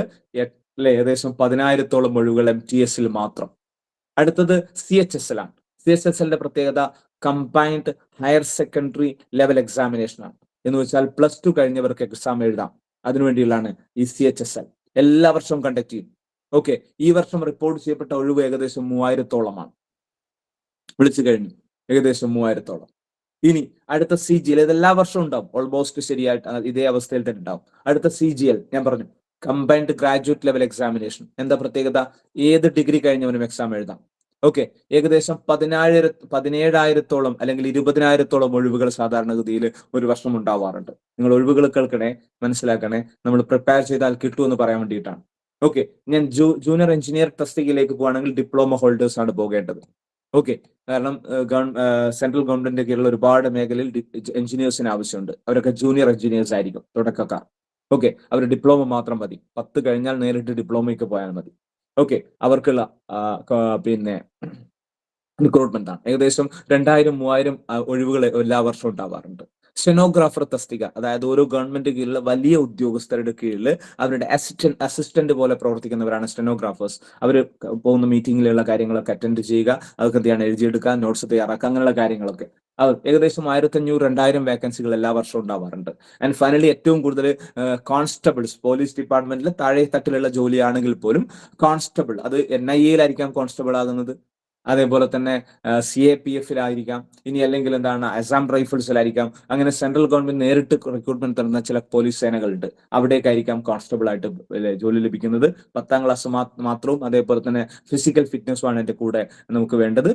ഏകദേശം 10,000-ഓളം ഒഴിവുകൾ MTS-ൽ മാത്രം. അടുത്തത് CHSL ആണ്. CHSL-ന്റെ പ്രത്യേകത combined higher secondary level examination ആണ്. എന്ന് വെച്ചാൽ +2 കഴിഞ്ഞവർക്ക് എക്സാം എഴുതാം. അതിനുവേണ്ടിയുള്ളതാണ് ഈ CHSL എല്ലാ വർഷവും കണ്ടക്ട് ചെയ്യും. ഓക്കെ, ഈ വർഷം റിപ്പോർട്ട് ചെയ്യപ്പെട്ട ഒഴിവ് ഏകദേശം 3000-ഓളമാണ്. വിളിച്ചു കഴിഞ്ഞു ഏകദേശം 3000-ഓളം. ഇനി അടുത്ത CGL ഇതെല്ലാ വർഷവും ഉണ്ടാവും, ഓൾമോസ്റ്റ് ശരിയായിട്ട് ഇതേ അവസ്ഥയിൽ തന്നെ ഉണ്ടാവും. അടുത്ത CGL ഞാൻ പറഞ്ഞു, കമ്പൈൻഡ് ഗ്രാജുവേറ്റ് ലെവൽ എക്സാമിനേഷൻ. എന്താ പ്രത്യേകത? ഏത് ഡിഗ്രി കഴിഞ്ഞവനും എക്സാം എഴുതാം. ഓക്കെ, ഏകദേശം 17,000-ഓളം അല്ലെങ്കിൽ 20,000-ഓളം ഒഴിവുകൾ സാധാരണഗതിയിൽ ഒരു വർഷം ഉണ്ടാവാറുണ്ട്. നിങ്ങൾ ഒഴിവുകൾ കേൾക്കണേ, മനസ്സിലാക്കണേ. നമ്മൾ പ്രിപ്പയർ ചെയ്താൽ കിട്ടുമെന്ന് പറയാൻ വേണ്ടിയിട്ടാണ്. ഓക്കെ, ഞാൻ ജൂനിയർ എഞ്ചിനീയർ തസ്തികയിലേക്ക് പോകുകയാണെങ്കിൽ ഡിപ്ലോമ ഹോൾഡേഴ്സ് ആണ് പോകേണ്ടത്. ഓക്കെ, കാരണം സെൻട്രൽ ഗവൺമെന്റിന്റെ കീഴിലുള്ള ഒരുപാട് മേഖലയിൽ എഞ്ചിനീയേഴ്സിന് ആവശ്യമുണ്ട്. അവരൊക്കെ ജൂനിയർ എഞ്ചിനീയേഴ്സ് ആയിരിക്കും, തുടക്കക്കാർ. ഓക്കെ, അവർ ഡിപ്ലോമ മാത്രം മതി. 10 കഴിഞ്ഞാൽ നേരിട്ട് ഡിപ്ലോമയ്ക്ക് പോയാൽ മതി. ഓക്കെ, അവർക്കുള്ള പിന്നെ റിക്രൂട്ട്മെന്റ് ആണ്. ഏകദേശം 2000-3000 ഒഴിവുകൾ എല്ലാ വർഷവും ഉണ്ടാവാറുണ്ട്. സ്റ്റെനോഗ്രാഫർ തസ്തിക, അതായത് ഓരോ ഗവൺമെന്റ് കീഴിലുള്ള വലിയ ഉദ്യോഗസ്ഥരുടെ കീഴിൽ അവരുടെ അസിസ്റ്റന്റ് പോലെ പ്രവർത്തിക്കുന്നവരാണ് സ്റ്റെനോഗ്രാഫേഴ്സ്. അവർ പോകുന്ന മീറ്റിംഗിലുള്ള കാര്യങ്ങളൊക്കെ അറ്റൻഡ് ചെയ്യുക, അതൊക്കെ എന്ത് ചെയ്യണം, എഴുതിയെടുക്കുക, നോട്ട്സ് തയ്യാറാക്കുക, അങ്ങനെയുള്ള കാര്യങ്ങളൊക്കെ. അത് ഏകദേശം 1500-2000 വേക്കൻസികൾ എല്ലാ വർഷവും ഉണ്ടാവാറുണ്ട്. ആൻഡ് ഫൈനലി ഏറ്റവും കൂടുതൽ കോൺസ്റ്റബിൾസ്, പോലീസ് ഡിപ്പാർട്ട്മെന്റിൽ താഴെ തട്ടിലുള്ള ജോലിയാണെങ്കിൽ പോലും കോൺസ്റ്റബിൾ, അത് NIA-യിലായിരിക്കാം കോൺസ്റ്റബിൾ ആകുന്നത്, അതേപോലെ തന്നെ CAPF-ലായിരിക്കാം, ഇനി അല്ലെങ്കിൽ എന്താണ് അസാം റൈഫിൾസിലായിരിക്കാം. അങ്ങനെ സെൻട്രൽ ഗവൺമെന്റ് നേരിട്ട് റിക്രൂട്ട്മെന്റ് തരുന്ന ചില പോലീസ് സേനകളുണ്ട്, അവിടേക്കായിരിക്കാം കോൺസ്റ്റബിൾ ആയിട്ട് ജോലി ലഭിക്കുന്നത്. 10ാം ക്ലാസ് മാത്രവും അതേപോലെ തന്നെ ഫിസിക്കൽ ഫിറ്റ്നസ്സുമാണ് എന്റെ കൂടെ നമുക്ക് വേണ്ടത്.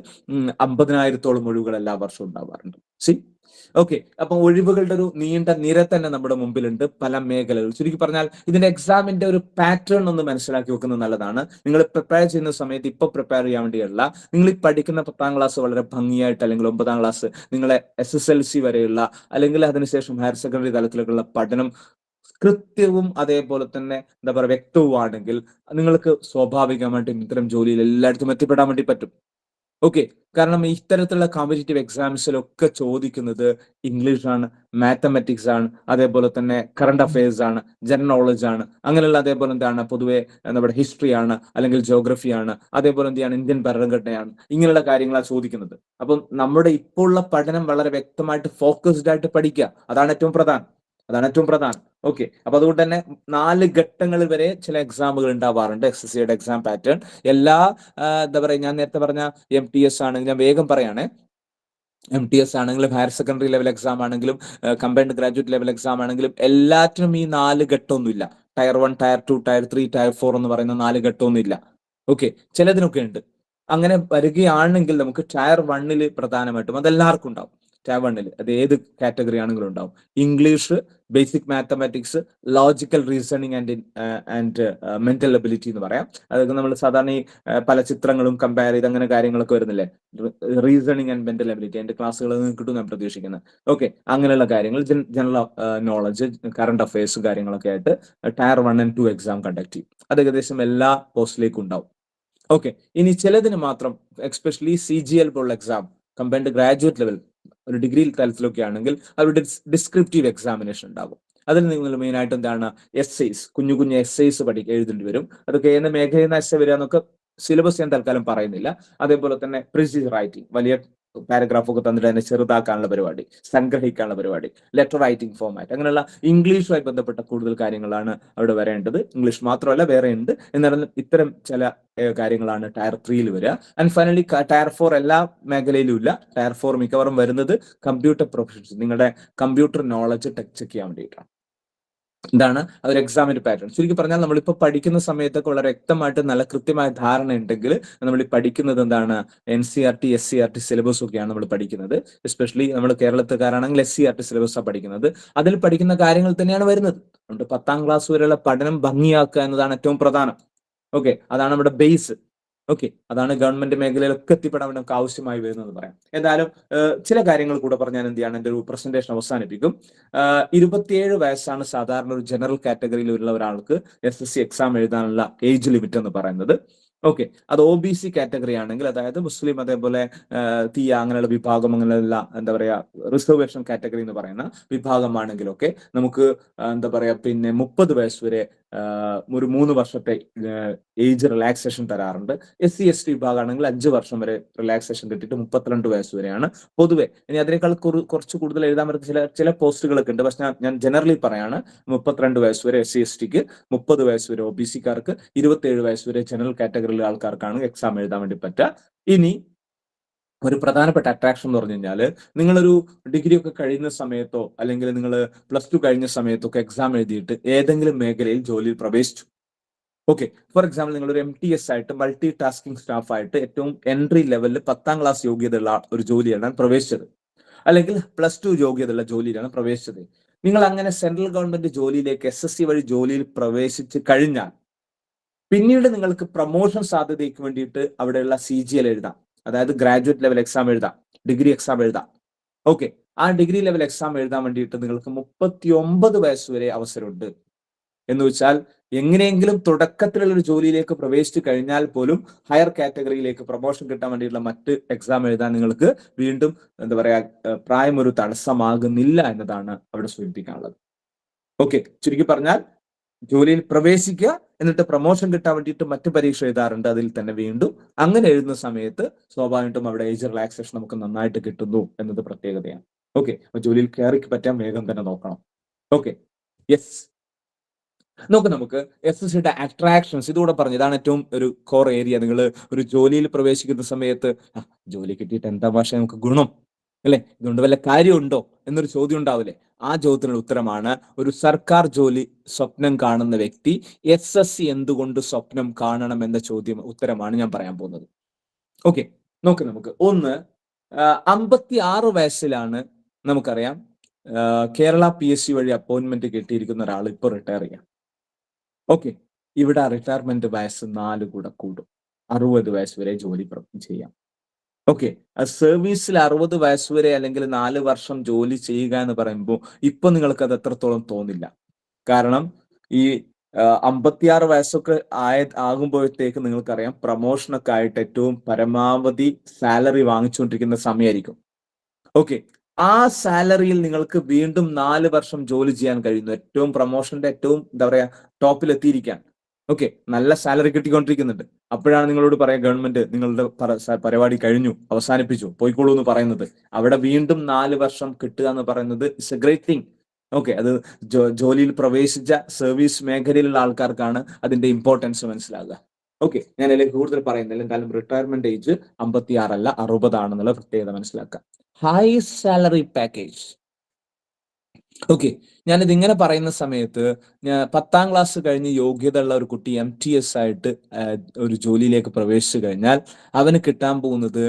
50,000-ഓളം ഒഴിവുകൾ എല്ലാ വർഷവും ഉണ്ടാവാറുണ്ട്. ഓക്കെ, അപ്പൊ ഒഴിവുകളുടെ ഒരു നീണ്ട നിര തന്നെ നമ്മുടെ മുമ്പിലുണ്ട്, പല മേഖലകൾ. ചുരുക്കി പറഞ്ഞാൽ ഇതിന്റെ എക്സാമിന്റെ ഒരു പാറ്റേൺ ഒന്ന് മനസ്സിലാക്കി വെക്കുന്നത് നല്ലതാണ്. നിങ്ങൾ പ്രിപ്പയർ ചെയ്യുന്ന സമയത്ത് ഇപ്പൊ പ്രിപ്പയർ ചെയ്യാൻ വേണ്ടിയല്ല, നിങ്ങൾ ഈ പഠിക്കുന്ന 10ാം ക്ലാസ് വളരെ ഭംഗിയായിട്ട്, അല്ലെങ്കിൽ 9ാം ക്ലാസ്, നിങ്ങളെ SSLC വരെയുള്ള അല്ലെങ്കിൽ അതിനുശേഷം ഹയർ സെക്കൻഡറി തലത്തിലേക്കുള്ള പഠനം കൃത്യവും അതേപോലെ തന്നെ എന്താ പറയുക വ്യക്തവുമാണെങ്കിൽ നിങ്ങൾക്ക് സ്വാഭാവികമായിട്ടും ഇത്തരം ജോലിയിൽ എല്ലായിടത്തും എത്തിപ്പെടാൻ വേണ്ടി പറ്റും. ഓക്കെ, കാരണം ഇത്തരത്തിലുള്ള കോമ്പറ്റേറ്റീവ് എക്സാംസിലൊക്കെ ചോദിക്കുന്നത് ഇംഗ്ലീഷാണ്, മാത്തമാറ്റിക്സ് ആണ്, അതേപോലെ തന്നെ കറണ്ട് അഫയേഴ്സ് ആണ്, ജനറൽ നോളജ് ആണ്, അങ്ങനെയുള്ള അതേപോലെ എന്താണ് പൊതുവെ നമ്മുടെ ഹിസ്റ്ററി ആണ്, അല്ലെങ്കിൽ ജോഗ്രഫി ആണ്, അതേപോലെ എന്താണ് ഇന്ത്യൻ ഭരണഘടനയാണ്, ഇങ്ങനെയുള്ള കാര്യങ്ങളാണ് ചോദിക്കുന്നത്. അപ്പം നമ്മുടെ ഇപ്പോൾ ഉള്ള പഠനം വളരെ വ്യക്തമായിട്ട് ഫോക്കസ്ഡ് ആയിട്ട് പഠിക്കുക, അതാണ് ഏറ്റവും പ്രധാനം. ഓക്കെ, അപ്പൊ അതുകൊണ്ട് തന്നെ 4 ഘട്ടങ്ങൾ വരെ ചില എക്സാമുകൾ ഉണ്ടാവാറുണ്ട്. SSCയുടെ എക്സാം പാറ്റേൺ എല്ലാ എന്താ പറയുക, ഞാൻ നേരത്തെ പറഞ്ഞ MTS ആണെങ്കിലും, ഞാൻ വേഗം പറയാണ്, MTS ആണെങ്കിലും ഹയർ സെക്കൻഡറി ലെവൽ എക്സാം ആണെങ്കിലും കമ്പൈൻഡ് ഗ്രാജുവേറ്റ് ലെവൽ എക്സാം ആണെങ്കിലും എല്ലാറ്റിനും ഈ 4 ഘട്ടമൊന്നുമില്ല. Tier 1, Tier 2, Tier 3, Tier 4 എന്ന് പറയുന്ന 4 ഘട്ടമൊന്നും ഇല്ല. ഓക്കെ, ചിലതിനൊക്കെ ഉണ്ട്. അങ്ങനെ വരികയാണെങ്കിൽ നമുക്ക് Tier 1-ൽ പ്രധാനമായിട്ടും അതെല്ലാവർക്കും ഉണ്ടാവും. Tier 1-ൽ അത് ഏത് കാറ്റഗറി ആണെങ്കിലും ഉണ്ടാവും. English, basic mathematics, logical reasoning and mental ability എന്ന് പറയാം. അതൊക്കെ നമ്മൾ സാധാരണ ഈ പല ചിത്രങ്ങളും കമ്പയർ ചെയ്ത് അങ്ങനെ കാര്യങ്ങളൊക്കെ വരുന്നില്ലേ, റീസണിങ് ആൻഡ് മെന്റൽ എബിലിറ്റി. എന്റെ ക്ലാസ്സുകൾ കിട്ടും ഞാൻ പ്രതീക്ഷിക്കുന്നത്. ഓക്കെ, അങ്ങനെയുള്ള കാര്യങ്ങൾ, ജനറൽ നോളജ്, കറണ്ട് അഫയേഴ്സ് കാര്യങ്ങളൊക്കെ ആയിട്ട് Tier 1 and 2 എക്സാം കണ്ടക്ട് ചെയ്യും. അത് ഏകദേശം എല്ലാ പോസ്റ്റിലേക്കും ഉണ്ടാവും. ഓക്കെ, ഇനി ചിലതിന് മാത്രം, എക്സ്പെഷ്യലി CGL പോലുള്ള എക്സാം, കമ്പൈൻഡ് ഗ്രാജുവേറ്റ് ലെവൽ, ഒരു ഡിഗ്രി തലത്തിലൊക്കെ ആണെങ്കിൽ അവരുടെ ഡിസ്ക്രിപ്റ്റീവ് എക്സാമിനേഷൻ ഉണ്ടാകും. അതിൽ നിങ്ങൾ മെയിൻ ആയിട്ട് എന്താണ് essays, കുഞ്ഞു essays എഴുതേണ്ടി വരും. അതൊക്കെ ഏത് മേഖലയിൽ നിന്ന് എസ്സേ വരിക എന്നൊക്കെ സിലബസ് ഞാൻ തൽക്കാലം പറയുന്നില്ല. അതേപോലെ തന്നെ പ്രിസൈസ് റൈറ്റിംഗ്, വലിയ പാരഗ്രാഫ് ഒക്കെ തന്നിട്ട് അതിനെ ചെറുതാക്കാനുള്ള പരിപാടി, സംഗ്രഹിക്കാനുള്ള പരിപാടി, ലെറ്റർ റൈറ്റിംഗ് ഫോമാറ്റ്, അങ്ങനെയുള്ള ഇംഗ്ലീഷുമായി ബന്ധപ്പെട്ട കൂടുതൽ കാര്യങ്ങളാണ് അവിടെ വരേണ്ടത്. ഇംഗ്ലീഷ് മാത്രമല്ല വേറെ ഉണ്ട്. എന്നാലും ഇത്തരം ചില കാര്യങ്ങളാണ് Tier 3-ൽ വരിക. ആൻഡ് ഫൈനലി Tier 4 എല്ലാ മേഖലയിലും ഇല്ല. Tier 4 മിക്കവാറും വരുന്നത് കമ്പ്യൂട്ടർ പ്രൊഫഷൻസ്, നിങ്ങളുടെ കമ്പ്യൂട്ടർ നോളജ് ചെക്ക് ചെയ്യാൻ വേണ്ടിയിട്ടാണ്. എന്താണ് അതൊരു എക്സാമിന്റെ പാറ്റേൺ. ചുരുക്കി പറഞ്ഞാൽ നമ്മളിപ്പോൾ പഠിക്കുന്ന സമയത്തൊക്കെ വളരെ വ്യക്തമായിട്ട് നല്ല കൃത്യമായ ധാരണ ഉണ്ടെങ്കിൽ നമ്മൾ പഠിക്കുന്നത് എന്താണ് NCERT, SCERT സിലബസ് ഒക്കെയാണ് നമ്മൾ പഠിക്കുന്നത്. എസ്പെഷ്യലി നമ്മൾ കേരളത്തുകാരാണെങ്കിൽ SCERT സിലബസാണ് പഠിക്കുന്നത്. അതിൽ പഠിക്കുന്ന കാര്യങ്ങൾ തന്നെയാണ് വരുന്നത്. അതുകൊണ്ട് 10ാം ക്ലാസ് വരെയുള്ള പഠനം ഭംഗിയാക്കുക എന്നതാണ് ഏറ്റവും പ്രധാനം. ഓക്കെ, അതാണ് നമ്മുടെ ബേസ്. ഓക്കെ, അതാണ് ഗവൺമെന്റ് മേഖലയിലൊക്കെ എത്തിപ്പെടാൻ നമുക്ക് ആവശ്യമായി വരുന്നത് പറയാം. എന്തായാലും ചില കാര്യങ്ങൾ കൂടെ പറഞ്ഞാൽ എന്ത് ചെയ്യാണ്, എൻ്റെ ഒരു പ്രസന്റേഷൻ അവസാനിപ്പിക്കും. 27 വയസ്സാണ് സാധാരണ ഒരു ജനറൽ കാറ്റഗറിയിലുള്ള ഒരാൾക്ക് SSC എക്സാം എഴുതാനുള്ള ഏജ് ലിമിറ്റ് എന്ന് പറയുന്നത്. ഓക്കെ, അത് OBC കാറ്റഗറി ആണെങ്കിൽ, അതായത് മുസ്ലിം അതേപോലെ തീയ അങ്ങനെയുള്ള വിഭാഗം, അങ്ങനെയുള്ള എന്താ പറയാ റിസർവേഷൻ കാറ്റഗറി എന്ന് പറയുന്ന വിഭാഗമാണെങ്കിലൊക്കെ നമുക്ക് എന്താ പറയാ പിന്നെ 30 വയസ്സ് വരെ ഒരു 3 വർഷത്തെ ഏജ് റിലാക്സേഷൻ തരാറുണ്ട്. SC ST വിഭാഗമാണെങ്കിൽ 5 വർഷം വരെ റിലാക്സേഷൻ കിട്ടിയിട്ട് 32 വയസ്സ് വരെയാണ് പൊതുവെ. ഇനി അതിനേക്കാൾ കുറച്ച് കൂടുതൽ എഴുതാൻ പറ്റുന്ന ചില പോസ്റ്റുകളൊക്കെ ഉണ്ട്. പക്ഷെ ഞാൻ ജനറലി പറയാണ് 32 വയസ്സ് വരെ SC STക്ക്, 30 വയസ്സ് വരെ OBCക്കാർക്ക്, 27 വയസ്സ് വരെ ജനറൽ കാറ്റഗറിയിലെ ആൾക്കാർക്കാണ് എക്സാം എഴുതാൻ വേണ്ടി പറ്റുക. ഇനി ഒരു പ്രധാനപ്പെട്ട അട്രാക്ഷൻ എന്ന് പറഞ്ഞു കഴിഞ്ഞാൽ, നിങ്ങളൊരു ഡിഗ്രി ഒക്കെ കഴിയുന്ന സമയത്തോ അല്ലെങ്കിൽ നിങ്ങൾ +2 കഴിഞ്ഞ സമയത്തോ ഒക്കെ എക്സാം എഴുതിയിട്ട് ഏതെങ്കിലും മേഖലയിൽ ജോലിയിൽ പ്രവേശിച്ചു. ഓക്കെ, ഫോർ എക്സാമ്പിൾ നിങ്ങളൊരു MTS ആയിട്ട് മൾട്ടി ടാസ്കിംഗ് സ്റ്റാഫ് ആയിട്ട് ഏറ്റവും എൻട്രി ലെവലിൽ 10ാം ക്ലാസ് യോഗ്യതയുള്ള ഒരു ജോലിയാണ് പ്രവേശിച്ചത്, അല്ലെങ്കിൽ +2 യോഗ്യതയുള്ള ജോലിയിലാണ് പ്രവേശിച്ചത്. നിങ്ങൾ അങ്ങനെ സെൻട്രൽ ഗവൺമെന്റ് ജോലിയിലേക്ക് SSC വഴി ജോലിയിൽ പ്രവേശിച്ച് കഴിഞ്ഞാൽ പിന്നീട് നിങ്ങൾക്ക് പ്രൊമോഷൻ സാധ്യതയ്ക്ക് വേണ്ടിയിട്ട് അവിടെയുള്ള CGL എഴുതാം, അതായത് ഗ്രാജുവേറ്റ് ലെവൽ എക്സാം എഴുതാം, ഡിഗ്രി എക്സാം എഴുതാം. ഓക്കെ, ആ ഡിഗ്രി ലെവൽ എക്സാം എഴുതാൻ വേണ്ടിയിട്ട് നിങ്ങൾക്ക് 39 വയസ്സ് വരെ അവസരമുണ്ട്. എന്ന് വെച്ചാൽ എങ്ങനെയെങ്കിലും തുടക്കത്തിലുള്ള ഒരു ജോലിയിലേക്ക് പ്രവേശിച്ചു കഴിഞ്ഞാൽ പോലും ഹയർ കാറ്റഗറിയിലേക്ക് പ്രൊമോഷൻ കിട്ടാൻ വേണ്ടിയിട്ടുള്ള മറ്റ് എക്സാം എഴുതാൻ നിങ്ങൾക്ക് വീണ്ടും എന്താ പറയാ പ്രായം ഒരു തടസ്സമാകുന്നില്ല എന്നതാണ് അവിടെ സൂചിപ്പിക്കാനുള്ളത്. ഓക്കെ, ചുരുക്കി പറഞ്ഞാൽ ജോലിയിൽ പ്രവേശിക്കുക, എന്നിട്ട് പ്രൊമോഷൻ കിട്ടാൻ വേണ്ടിയിട്ട് മറ്റു പരീക്ഷ എഴുതാറുണ്ട്. അതിൽ തന്നെ വീണ്ടും അങ്ങനെ എഴുതുന്ന സമയത്ത് സ്വാഭാവികമായിട്ടും അവിടെ ഏജ് റിലാക്സേഷൻ നമുക്ക് നന്നായിട്ട് കിട്ടുന്നു എന്നത് പ്രത്യേകതയാണ്. ഓക്കെ, അപ്പൊ ജോലിയിൽ കയറി പറ്റാൻ വേഗം തന്നെ നോക്കണം. ഓക്കെ, യെസ്, നോക്ക് നമുക്ക് SSCയുടെ അട്രാക്ഷൻസ് ഇതുകൂടെ പറഞ്ഞു. ഇതാണ് ഏറ്റവും ഒരു കോർ ഏരിയ. നിങ്ങൾ ഒരു ജോലിയിൽ പ്രവേശിക്കുന്ന സമയത്ത് ജോലി കിട്ടിയിട്ട് എന്താ ഭാഷ നമുക്ക് ഗുണം അല്ലെ, ഇതുകൊണ്ട് വല്ല കാര്യമുണ്ടോ എന്നൊരു ചോദ്യം ഉണ്ടാവില്ലേ? ആ ചോദ്യത്തിനുള്ള ഉത്തരമാണ്, ഒരു സർക്കാർ ജോലി സ്വപ്നം കാണുന്ന വ്യക്തി SSC എന്തുകൊണ്ട് സ്വപ്നം കാണണം എന്ന ഉത്തരമാണ് ഞാൻ പറയാൻ പോകുന്നത്. ഓക്കെ, നോക്ക് നമുക്ക് ഒന്ന് 56 വയസ്സിലാണ് നമുക്കറിയാം കേരള PSC വഴി അപ്പോയിന്റ്മെന്റ് കിട്ടിയിരിക്കുന്ന ഒരാൾ ഇപ്പോൾ റിട്ടയർ ചെയ്യാം. ഓക്കെ, ഇവിടെ റിട്ടയർമെന്റ് വയസ്സ് 4 കൂടെ കൂടും, 60 വയസ്സ് വരെ ജോലി ചെയ്യാം. ഓക്കെ, സർവീസിൽ 60 വയസ്സ് വരെ അല്ലെങ്കിൽ 4 വർഷം ജോലി ചെയ്യുക എന്ന് പറയുമ്പോൾ ഇപ്പൊ നിങ്ങൾക്ക് അത് എത്രത്തോളം തോന്നില്ല. കാരണം ഈ 56 വയസ്സൊക്കെ ആകുമ്പോഴത്തേക്ക് നിങ്ങൾക്കറിയാം പ്രൊമോഷനൊക്കെ ആയിട്ട് ഏറ്റവും പരമാവധി സാലറി വാങ്ങിച്ചുകൊണ്ടിരിക്കുന്ന സമയമായിരിക്കും. ഓക്കെ, ആ സാലറിയിൽ നിങ്ങൾക്ക് വീണ്ടും 4 വർഷം ജോലി ചെയ്യാൻ കഴിയുന്നു, ഏറ്റവും പ്രൊമോഷന്റെ ഏറ്റവും എന്താ പറയാ ടോപ്പിൽ എത്തിയിരിക്കാൻ. ഓക്കെ, നല്ല സാലറി കിട്ടിക്കൊണ്ടിരിക്കുന്നുണ്ട്. അപ്പോഴാണ് നിങ്ങളോട് പറയാം ഗവൺമെന്റ് നിങ്ങളുടെ പരിപാടി കഴിഞ്ഞു, അവസാനിപ്പിച്ചു, പോയിക്കോളൂ എന്ന് പറയുന്നത്. അവിടെ വീണ്ടും 4 വർഷം കിട്ടുക എന്ന് പറയുന്നത് it's A great thing. Okay, അത് ജോലിയിൽ പ്രവേശിച്ച സർവീസ് മേഖലയിലുള്ള ആൾക്കാർക്കാണ് അതിന്റെ ഇമ്പോർട്ടൻസ് മനസ്സിലാകുക. ഓക്കെ, ഞാൻ അതിലേക്ക് കൂടുതൽ പറയുന്നില്ല. എന്തായാലും റിട്ടയർമെന്റ് ഏജ് 56 അല്ല 60 ആണെന്നുള്ള പ്രത്യേകത മനസ്സിലാക്കാം. High salary package. ഓക്കെ, ഞാനിത് ഇങ്ങനെ പറയുന്ന സമയത്ത് 10ാം ക്ലാസ് കഴിഞ്ഞ് യോഗ്യത ഉള്ള ഒരു കുട്ടി MTS ആയിട്ട് ഒരു ജോലിയിലേക്ക് പ്രവേശിച്ചു കഴിഞ്ഞാൽ അവന് കിട്ടാൻ പോകുന്നത്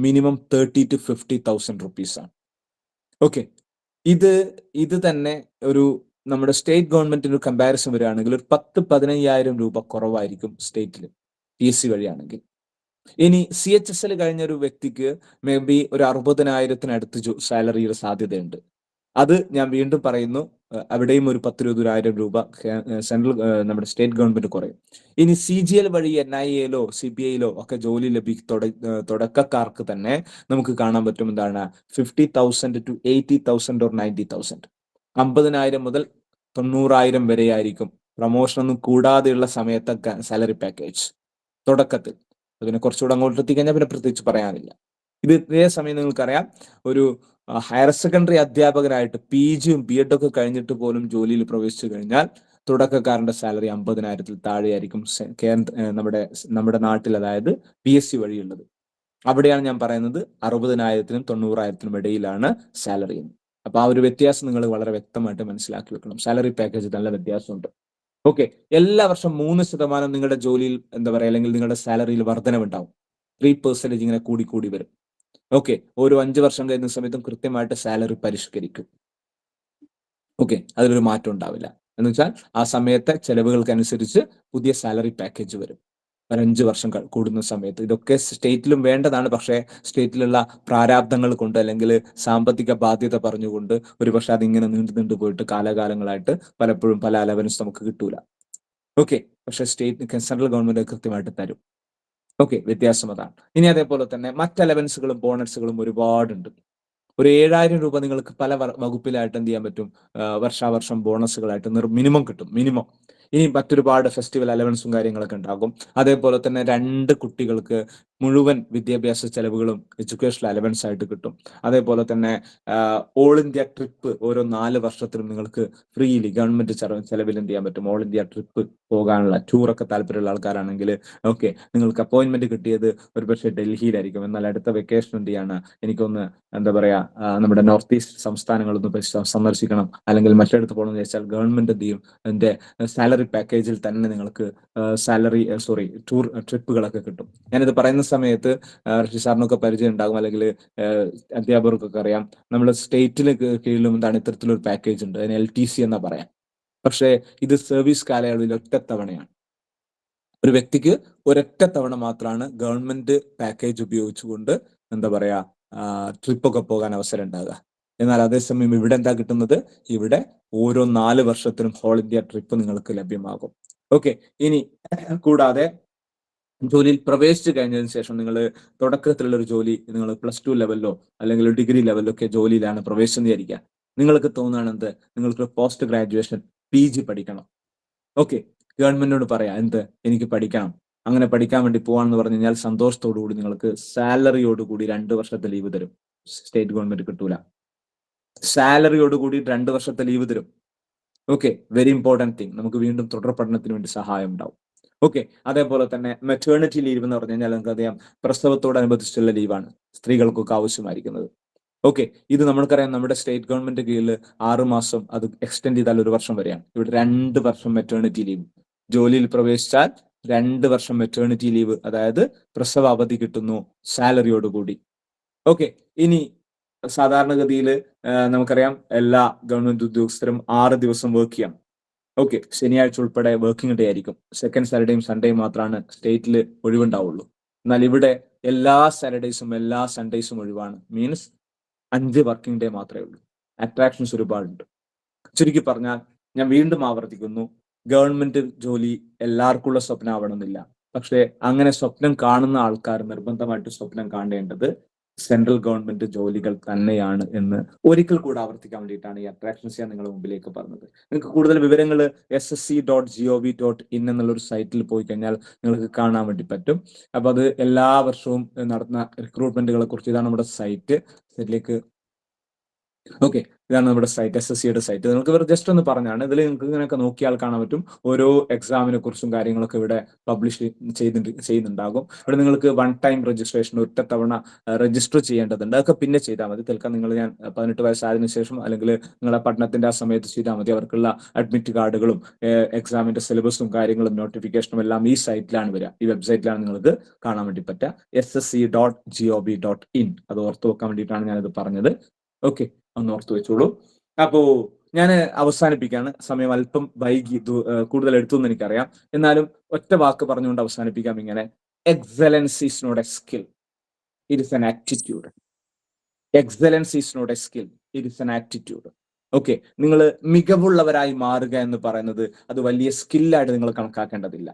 മിനിമം 30,000 to 50,000 rupees ആണ്. ഓക്കെ, ഇത് തന്നെ ഒരു നമ്മുടെ സ്റ്റേറ്റ് ഗവൺമെന്റിന് ഒരു കമ്പാരിസൺ വരികയാണെങ്കിൽ ഒരു 10-15,000 രൂപ കുറവായിരിക്കും സ്റ്റേറ്റിൽ PSC വഴിയാണെങ്കിൽ. ഇനി CHSL കഴിഞ്ഞ ഒരു വ്യക്തിക്ക് മേ ബി ഒരു 60,000-അടുത്ത് സാലറിയുടെ സാധ്യതയുണ്ട്. അത് ഞാൻ വീണ്ടും പറയുന്നു, അവിടെയും ഒരു 10-20,000 രൂപ സെൻട്രൽ നമ്മുടെ സ്റ്റേറ്റ് ഗവൺമെന്റ് കുറയും. ഇനി CGL വഴി NIA-യിലോ CBI-യിലോ ഒക്കെ ജോലി തുടക്കക്കാർക്ക് തന്നെ നമുക്ക് കാണാൻ പറ്റും എന്താണ് 50,000 to 80,000 or 90,000. 50,000 മുതൽ 90,000 വരെ ആയിരിക്കും പ്രൊമോഷൻ ഒന്നും കൂടാതെയുള്ള സമയത്തെ സാലറി പാക്കേജ് തുടക്കത്തിൽ. അതിനെ കുറച്ചുകൂടെ അങ്ങോട്ട് എത്തിക്കഴിഞ്ഞാൽ പിന്നെ പ്രത്യേകിച്ച് പറയാനില്ല. ഇതേ സമയം നിങ്ങൾക്കറിയാം ഒരു ഹയർ സെക്കൻഡറി അധ്യാപകനായിട്ട് PG-യും B.Ed ഒക്കെ കഴിഞ്ഞിട്ട് പോലും ജോലിയിൽ പ്രവേശിച്ചു കഴിഞ്ഞാൽ തുടക്കക്കാരന്റെ സാലറി 50,000-ൽ താഴെയായിരിക്കും നമ്മുടെ നാട്ടിൽ, അതായത് PSC വഴിയുള്ളത്. അവിടെയാണ് ഞാൻ പറയുന്നത് 60,000-നും 90,000-നും ഇടയിലാണ് സാലറി. അപ്പൊ ആ ഒരു വ്യത്യാസം നിങ്ങൾ വളരെ വ്യക്തമായിട്ട് മനസ്സിലാക്കി വെക്കണം. സാലറി പാക്കേജ് നല്ല വ്യത്യാസമുണ്ട്. ഓക്കെ, എല്ലാ വർഷം 3% നിങ്ങളുടെ ജോലിയിൽ എന്താ പറയുക അല്ലെങ്കിൽ നിങ്ങളുടെ സാലറിയിൽ വർധനവുണ്ടാവും. 3% ഇങ്ങനെ കൂടി വരും. ഓക്കെ, ഓരോ 5 വർഷം കഴിയുന്ന സമയത്തും കൃത്യമായിട്ട് സാലറി പരിഷ്കരിക്കും. ഓക്കെ, അതിലൊരു മാറ്റം ഉണ്ടാവില്ല. എന്ന് വെച്ചാൽ ആ സമയത്തെ ചെലവുകൾക്കനുസരിച്ച് പുതിയ സാലറി പാക്കേജ് വരും. 5 വർഷം കൂടുന്ന സമയത്ത് ഇതൊക്കെ സ്റ്റേറ്റിലും വേണ്ടതാണ്. പക്ഷേ സ്റ്റേറ്റിലുള്ള പ്രാരാബ്ദങ്ങൾ കൊണ്ട് അല്ലെങ്കിൽ സാമ്പത്തിക ബാധ്യത പറഞ്ഞുകൊണ്ട് ഒരുപക്ഷെ അതിങ്ങനെ നീണ്ടു പോയിട്ട് കാലാകാലങ്ങളായിട്ട് പലപ്പോഴും പല അലവൻസ് നമുക്ക് കിട്ടൂല. ഓക്കെ, പക്ഷെ സെൻട്രൽ ഗവൺമെന്റ് കൃത്യമായിട്ട് തരും. ഓക്കെ, വ്യത്യാസം അതാണ്. ഇനി അതേപോലെ തന്നെ മറ്റ് അലവൻസുകളും ബോണസുകളും ഒരുപാടുണ്ട്. ഒരു 7,000 രൂപ നിങ്ങൾക്ക് പല വകുപ്പിലായിട്ട് എന്ത് ചെയ്യാൻ പറ്റും, വർഷാവർഷം ബോണസുകളായിട്ട് മിനിമം കിട്ടും. മിനിമം ഇനി മറ്റൊരുപാട് ഫെസ്റ്റിവൽ അലവൻസും കാര്യങ്ങളൊക്കെ ഉണ്ടാകും. അതേപോലെ തന്നെ 2 കുട്ടികൾക്ക് മുഴുവൻ വിദ്യാഭ്യാസ ചെലവുകളും എഡ്യൂക്കേഷണൽ അലവൻസ് ആയിട്ട് കിട്ടും. അതേപോലെ തന്നെ ഓൾ ഇന്ത്യ ട്രിപ്പ് ഓരോ 4 വർഷത്തിലും നിങ്ങൾക്ക് ഫ്രീലി ഗവൺമെന്റ് ചെലവിൽ എന്ത് ചെയ്യാൻ പറ്റും, ഓൾ ഇന്ത്യ ട്രിപ്പ് പോകാനുള്ള ടൂറൊക്കെ താല്പര്യമുള്ള ആൾക്കാരാണെങ്കിൽ ഓക്കെ, നിങ്ങൾക്ക് അപ്പോയിന്റ്മെന്റ് കിട്ടിയത് ഒരുപക്ഷെ ഡൽഹിയിലായിരിക്കും. എന്നാൽ അടുത്ത വെക്കേഷൻ എന്ത് ചെയ്യാണ്, എനിക്കൊന്ന് എന്താ പറയാ നമ്മുടെ നോർത്ത് ഈസ്റ്റ് സംസ്ഥാനങ്ങളൊന്ന് സന്ദർശിക്കണം അല്ലെങ്കിൽ മറ്റിടത്ത് പോകണമെന്ന് വെച്ചാൽ ഗവൺമെന്റ് എന്ത് ചെയ്യും, അതിന്റെ സാലറി പാക്കേജിൽ തന്നെ നിങ്ങൾക്ക് ടൂർ ട്രിപ്പുകളൊക്കെ കിട്ടും. ഞാനിത് പറയുന്ന സമയത്ത് റഷീദ് സാറിനൊക്കെ പരിചയം ഉണ്ടാകും, അല്ലെങ്കിൽ അധ്യാപകർക്കൊക്കെ അറിയാം, നമ്മൾ സ്റ്റേറ്റിന് കീഴിലും എന്താണ് ഇത്തരത്തിലൊരു പാക്കേജ് ഉണ്ട്, അതിന് LTC എന്നാ പറയാം. പക്ഷേ ഇത് സർവീസ് കാലയളവിൽ ഒറ്റത്തവണയാണ്. ഒരു വ്യക്തിക്ക് ഒരൊറ്റ തവണ മാത്രമാണ് ഗവൺമെന്റ് പാക്കേജ് ഉപയോഗിച്ചുകൊണ്ട് എന്താ പറയാ ട്രിപ്പൊക്കെ പോകാൻ അവസരം ഉണ്ടാകുക. എന്നാൽ അതേസമയം ഇവിടെ എന്താ കിട്ടുന്നത്, ഇവിടെ ഓരോ 4 വർഷത്തിനും ഓൾ ഇന്ത്യ ട്രിപ്പ് നിങ്ങൾക്ക് ലഭ്യമാകും. ഓക്കെ, ഇനി കൂടാതെ ജോലിയിൽ പ്രവേശിച്ചു കഴിഞ്ഞതിന് ശേഷം നിങ്ങൾ തുടക്കത്തിലുള്ള ഒരു ജോലി, നിങ്ങൾ +2 ലെവലിലോ അല്ലെങ്കിൽ ഡിഗ്രി ലെവലിലോ ഒക്കെ ജോലിയിലാണ് പ്രവേശിച്ചെന്ന് വിചാരിക്കുക. നിങ്ങൾക്ക് തോന്നുകയാണ് എന്ത്, നിങ്ങൾക്ക് പോസ്റ്റ് ഗ്രാജുവേഷൻ PG പഠിക്കണം. ഓക്കെ, ഗവൺമെന്റിനോട് പറയാം എന്ത്, എനിക്ക് പഠിക്കണം, അങ്ങനെ പഠിക്കാൻ വേണ്ടി പോവാണെന്ന് പറഞ്ഞു കഴിഞ്ഞാൽ സന്തോഷത്തോടു കൂടി നിങ്ങൾക്ക് സാലറിയോടുകൂടി 2 വർഷത്തെ ലീവ് തരും. സ്റ്റേറ്റ് ഗവൺമെന്റ് കിട്ടൂല, സാലറിയോടുകൂടി 2 വർഷത്തെ ലീവ് തരും. ഓക്കെ, വെരി ഇമ്പോർട്ടൻറ്റ് തിങ്, നമുക്ക് വീണ്ടും തുടർ പഠനത്തിന് വേണ്ടി സഹായം ഉണ്ടാവും. ഓക്കെ, അതേപോലെ തന്നെ മെറ്റേണിറ്റി ലീവ് എന്ന് പറഞ്ഞു കഴിഞ്ഞാൽ നിങ്ങൾക്ക് അറിയാം, പ്രസവത്തോടനുബന്ധിച്ചുള്ള ലീവാണ് സ്ത്രീകൾക്കൊക്കെ ആവശ്യമായിരിക്കുന്നത്. ഓക്കെ, ഇത് നമ്മൾക്കറിയാം നമ്മുടെ സ്റ്റേറ്റ് ഗവൺമെന്റ് കീഴിൽ 6 മാസം, അത് എക്സ്റ്റെൻഡ് ചെയ്താൽ 1 വർഷം വരെയാണ്. ഇവിടെ 2 വർഷം മെറ്റേണിറ്റി ലീവ്. ജോലിയിൽ പ്രവേശിച്ചാൽ 2 വർഷം മെറ്റേണിറ്റി ലീവ്, അതായത് പ്രസവ അവധി കിട്ടുന്നു സാലറിയോടുകൂടി. ഓക്കെ, ഇനി സാധാരണഗതിയിൽ നമുക്കറിയാം എല്ലാ ഗവൺമെന്റ് ഉദ്യോഗസ്ഥരും 6 ദിവസം വർക്ക് ചെയ്യാം. ഓക്കെ, ശനിയാഴ്ച ഉൾപ്പെടെ വർക്കിംഗ് ഡേ ആയിരിക്കും. സെക്കൻഡ് സാറ്റർഡേയും സൺഡേയും മാത്രമാണ് സ്റ്റേറ്റിൽ ഒഴിവുണ്ടാവുള്ളൂ. എന്നാൽ ഇവിടെ എല്ലാ സാറ്റർഡേയ്സും എല്ലാ സൺഡേയ്സും ഒഴിവാണ്. മീൻസ് 5 വർക്കിംഗ് ഡേ മാത്രമേ ഉള്ളൂ. അട്രാക്ഷൻസ് ഒരുപാടുണ്ട്. ചുരുക്കി പറഞ്ഞാൽ, ഞാൻ വീണ്ടും ആവർത്തിക്കുന്നു, ഗവൺമെന്റ് ജോലി എല്ലാവർക്കുള്ള സ്വപ്നമാവണമെന്നില്ല. പക്ഷേ അങ്ങനെ സ്വപ്നം കാണുന്ന ആൾക്കാർ നിർബന്ധമായിട്ട് സ്വപ്നം കാണേണ്ടത് സെൻട്രൽ ഗവൺമെന്റ് ജോലികൾ തന്നെയാണ് എന്ന് ഒരിക്കൽ കൂടെ ആവർത്തിക്കാൻ വേണ്ടിയിട്ടാണ് ഈ അട്രാക്ഷൻസ് ഞാൻ നിങ്ങളുടെ മുമ്പിലേക്ക് പറഞ്ഞത്. നിങ്ങൾക്ക് കൂടുതൽ വിവരങ്ങൾ ssc.gov.in എന്നുള്ളൊരു സൈറ്റിൽ പോയി കഴിഞ്ഞാൽ നിങ്ങൾക്ക് കാണാൻ വേണ്ടി പറ്റും. അപ്പൊ അത് എല്ലാ വർഷവും നടന്ന റിക്രൂട്ട്മെന്റുകളെ കുറിച്ച്, ഇതാണ് നമ്മുടെ സൈറ്റിലേക്ക്. ഓക്കെ, ഇതാണ് നമ്മുടെ സൈറ്റ്, SSCയുടെ സൈറ്റ്. നിങ്ങൾക്ക് ജസ്റ്റ് ഒന്ന് പറഞ്ഞാണ്, ഇതിൽ നിങ്ങൾക്ക് ഇങ്ങനെയൊക്കെ നോക്കിയാൽ കാണാൻ പറ്റും ഓരോ എക്സാമിനെ കുറിച്ചും കാര്യങ്ങളൊക്കെ ഇവിടെ പബ്ലിഷ് ചെയ്യുന്നുണ്ടാകും. ഇവിടെ നിങ്ങൾക്ക് 1 ടൈം രജിസ്ട്രേഷൻ, ഒറ്റ തവണ രജിസ്റ്റർ ചെയ്യേണ്ടതുണ്ട്. അതൊക്കെ പിന്നെ ചെയ്താൽ മതി. തൽക്കാലം ഞാൻ 18 വയസ്സായതിനു ശേഷം അല്ലെങ്കിൽ നിങ്ങളെ പഠനത്തിന്റെ ആ സമയത്ത് ചെയ്താൽ മതി. അവർക്കുള്ള അഡ്മിറ്റ് കാർഡുകളും എക്സാമിന്റെ സിലബസും കാര്യങ്ങളും നോട്ടിഫിക്കേഷനും എല്ലാം ഈ സൈറ്റിലാണ് വരിക, ഈ വെബ്സൈറ്റിലാണ് നിങ്ങൾക്ക് കാണാൻ വേണ്ടി പറ്റുക. ssc.gov.in, അത് ഓർത്തു വെക്കാൻ വേണ്ടിയിട്ടാണ് ഞാനിത് പറഞ്ഞത്. ഓക്കെ, ഒന്ന് ഓർത്തു വെച്ചോളൂ. അപ്പോ ഞാൻ അവസാനിപ്പിക്കാണ്, സമയം അല്പം വൈകി, കൂടുതൽ എടുത്തുനിന്ന് എനിക്കറിയാം. എന്നാലും ഒറ്റ വാക്ക് പറഞ്ഞുകൊണ്ട് അവസാനിപ്പിക്കാം. ഇങ്ങനെ, excellence is not a skill, it is an attitude. Excellence is not a skill, it is an attitude. Okay, നിങ്ങൾ മികവുള്ളവരായി മാറുക എന്ന് പറയുന്നത് അത് വലിയ സ്കില്ലായിട്ട് നിങ്ങൾ കണക്കാക്കേണ്ടതില്ല.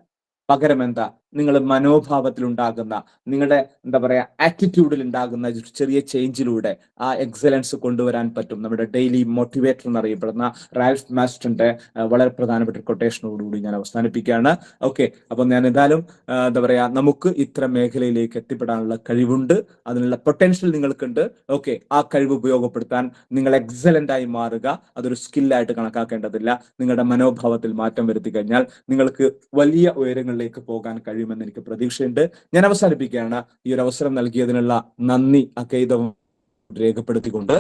പകരം എന്താ, നിങ്ങൾ മനോഭാവത്തിൽ ഉണ്ടാകുന്ന, നിങ്ങളുടെ എന്താ പറയാ ആറ്റിറ്റ്യൂഡിൽ ഉണ്ടാകുന്ന ചെറിയ ചേഞ്ചിലൂടെ ആ എക്സലൻസ് കൊണ്ടുവരാൻ പറ്റും. നമ്മുടെ ഡെയിലി മോട്ടിവേറ്റർ എന്നറിയപ്പെടുന്ന റാൽഫ് മാസ്റ്ററിന്റെ വളരെ പ്രധാനപ്പെട്ട കൊട്ടേഷനോടുകൂടി ഞാൻ അവസാനിപ്പിക്കുകയാണ്. ഓക്കെ, അപ്പൊ ഞാൻ എന്തായാലും എന്താ പറയാ, നമുക്ക് ഇത്തരം മേഖലയിലേക്ക് എത്തിപ്പെടാനുള്ള കഴിവുണ്ട്, അതിനുള്ള പൊട്ടൻഷ്യൽ നിങ്ങൾക്കുണ്ട്. ഓക്കെ, ആ കഴിവ് ഉപയോഗപ്പെടുത്താൻ നിങ്ങൾ എക്സലന്റ് ആയി മാറുക. അതൊരു സ്കില്ലായിട്ട് കണക്കാക്കേണ്ടതില്ല. നിങ്ങളുടെ മനോഭാവത്തിൽ മാറ്റം വരുത്തി കഴിഞ്ഞാൽ നിങ്ങൾക്ക് വലിയ ഉയരങ്ങളിലേക്ക് പോകാൻ കഴിയുമെന്ന് എനിക്ക് പ്രതീക്ഷയുണ്ട്. ഞാൻ അവസാനിപ്പിക്കുകയാണ്. ഈ ഒരു അവസരം നൽകിയതിനുള്ള നന്ദി അകൈതം രേഖപ്പെടുത്തിക്കൊണ്ട്